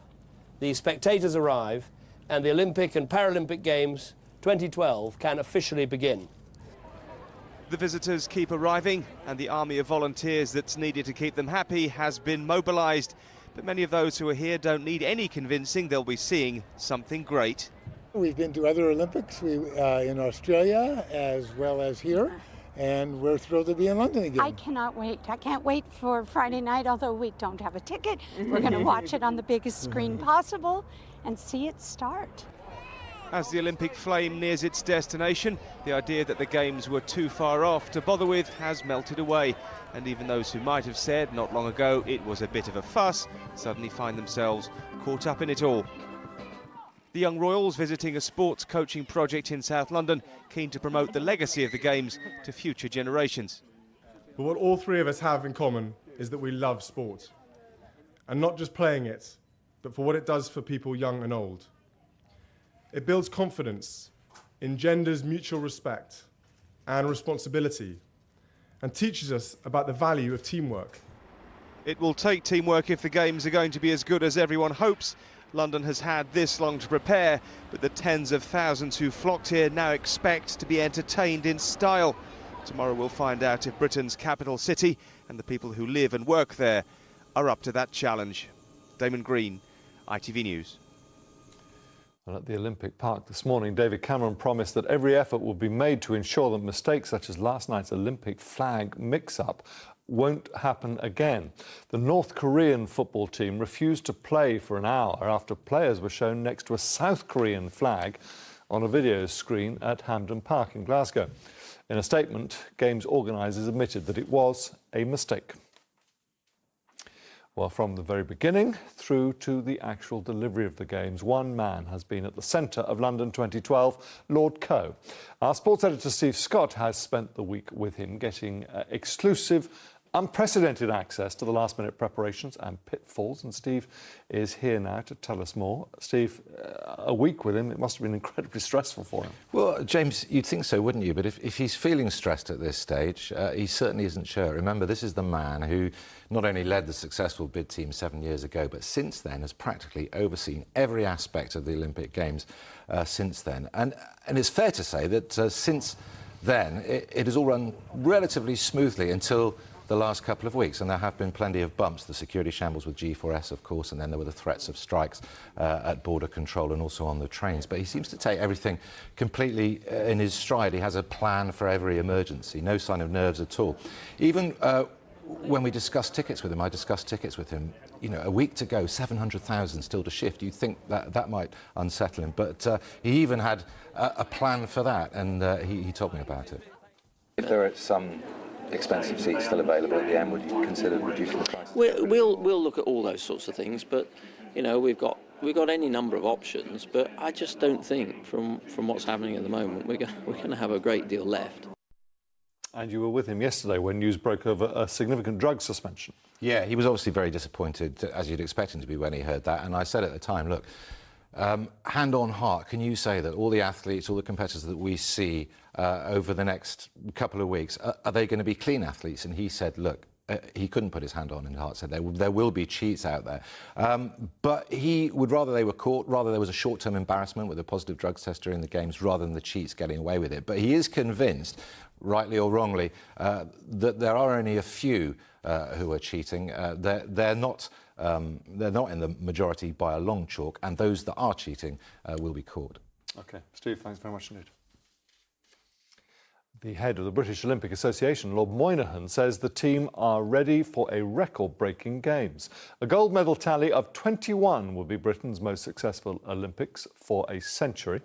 the spectators arrive, and the Olympic and Paralympic Games 2012 can officially begin. The visitors keep arriving, and the army of volunteers that's needed to keep them happy has been mobilised. But many of those who are here don't need any convincing. They'll be seeing something great. We've been to other Olympics in Australia as well as here, and we're thrilled to be in London again. I cannot wait. I can't wait for Friday night, although we don't have a ticket. We're going to watch it on the biggest screen possible and see it start. As the Olympic flame nears its destination, the idea that the Games were too far off to bother with has melted away. And even those who might have said not long ago it was a bit of a fuss suddenly find themselves caught up in it all. The young royals visiting a sports coaching project in South London, keen to promote the legacy of the Games to future generations. But what all three of us have in common is that we love sport. And not just playing it, but for what it does for people young and old. It builds confidence, engenders mutual respect and responsibility, and teaches us about the value of teamwork. It will take teamwork if the Games are going to be as good as everyone hopes. London has had this long to prepare, but the tens of thousands who flocked here now expect to be entertained in style. Tomorrow we'll find out if Britain's capital city and the people who live and work there are up to that challenge. Damon Green, ITV News. Well, at the Olympic Park this morning, David Cameron promised that every effort will be made to ensure that mistakes such as last night's Olympic flag mix-up won't happen again. The North Korean football team refused to play for an hour after players were shown next to a South Korean flag on a video screen at Hampden Park in Glasgow. In a statement, Games organisers admitted that it was a mistake. Well, from the very beginning through to the actual delivery of the Games, one man has been at the centre of London 2012, Lord Coe. Our sports editor Steve Scott has spent the week with him, getting exclusive, unprecedented access to the last-minute preparations and pitfalls, and Steve is here now to tell us more. Steve, a week with him, it must have been incredibly stressful for him. Well, James, you'd think so, wouldn't you? But if he's feeling stressed at this stage, he certainly isn't sure. Remember, this is the man who not only led the successful bid team 7 years ago, but since then has practically overseen every aspect of the Olympic Games since then. And it's fair to say that since then, it has all run relatively smoothly until the last couple of weeks, and there have been plenty of bumps. The security shambles with G4S, of course, and then there were the threats of strikes at border control and also on the trains. But he seems to take everything completely in his stride. He has a plan for every emergency, no sign of nerves at all. Even when we discussed tickets with him, I discussed tickets with him, you know, a week to go, 700,000 still to shift. You'd think that might unsettle him, but he even had a plan for that, and he told me about it. If there are some expensive seats still available at the end, would you consider reducing the price? We'll look at all those sorts of things, but you know, we've got any number of options, but I just don't think from what's happening at the moment we're going to have a great deal left. And you were with him yesterday when news broke over a significant drug suspension. Yeah, he was obviously very disappointed, as you'd expect him to be when he heard that, and I said at the time, look, hand on heart, can you say that all the athletes, all the competitors that we see over the next couple of weeks, are they going to be clean athletes? And he said, look, he couldn't put his hand on his heart, said there will be cheats out there. But he would rather they were caught, rather there was a short-term embarrassment with a positive drugs test during the Games, rather than the cheats getting away with it. But he is convinced, rightly or wrongly, that there are only a few who are cheating. They're not in the majority by a long chalk, and those that are cheating will be caught. OK, Steve, thanks very much indeed. The head of the British Olympic Association, Lord Moynihan, says the team are ready for a record-breaking Games. A gold medal tally of 21 will be Britain's most successful Olympics for a century.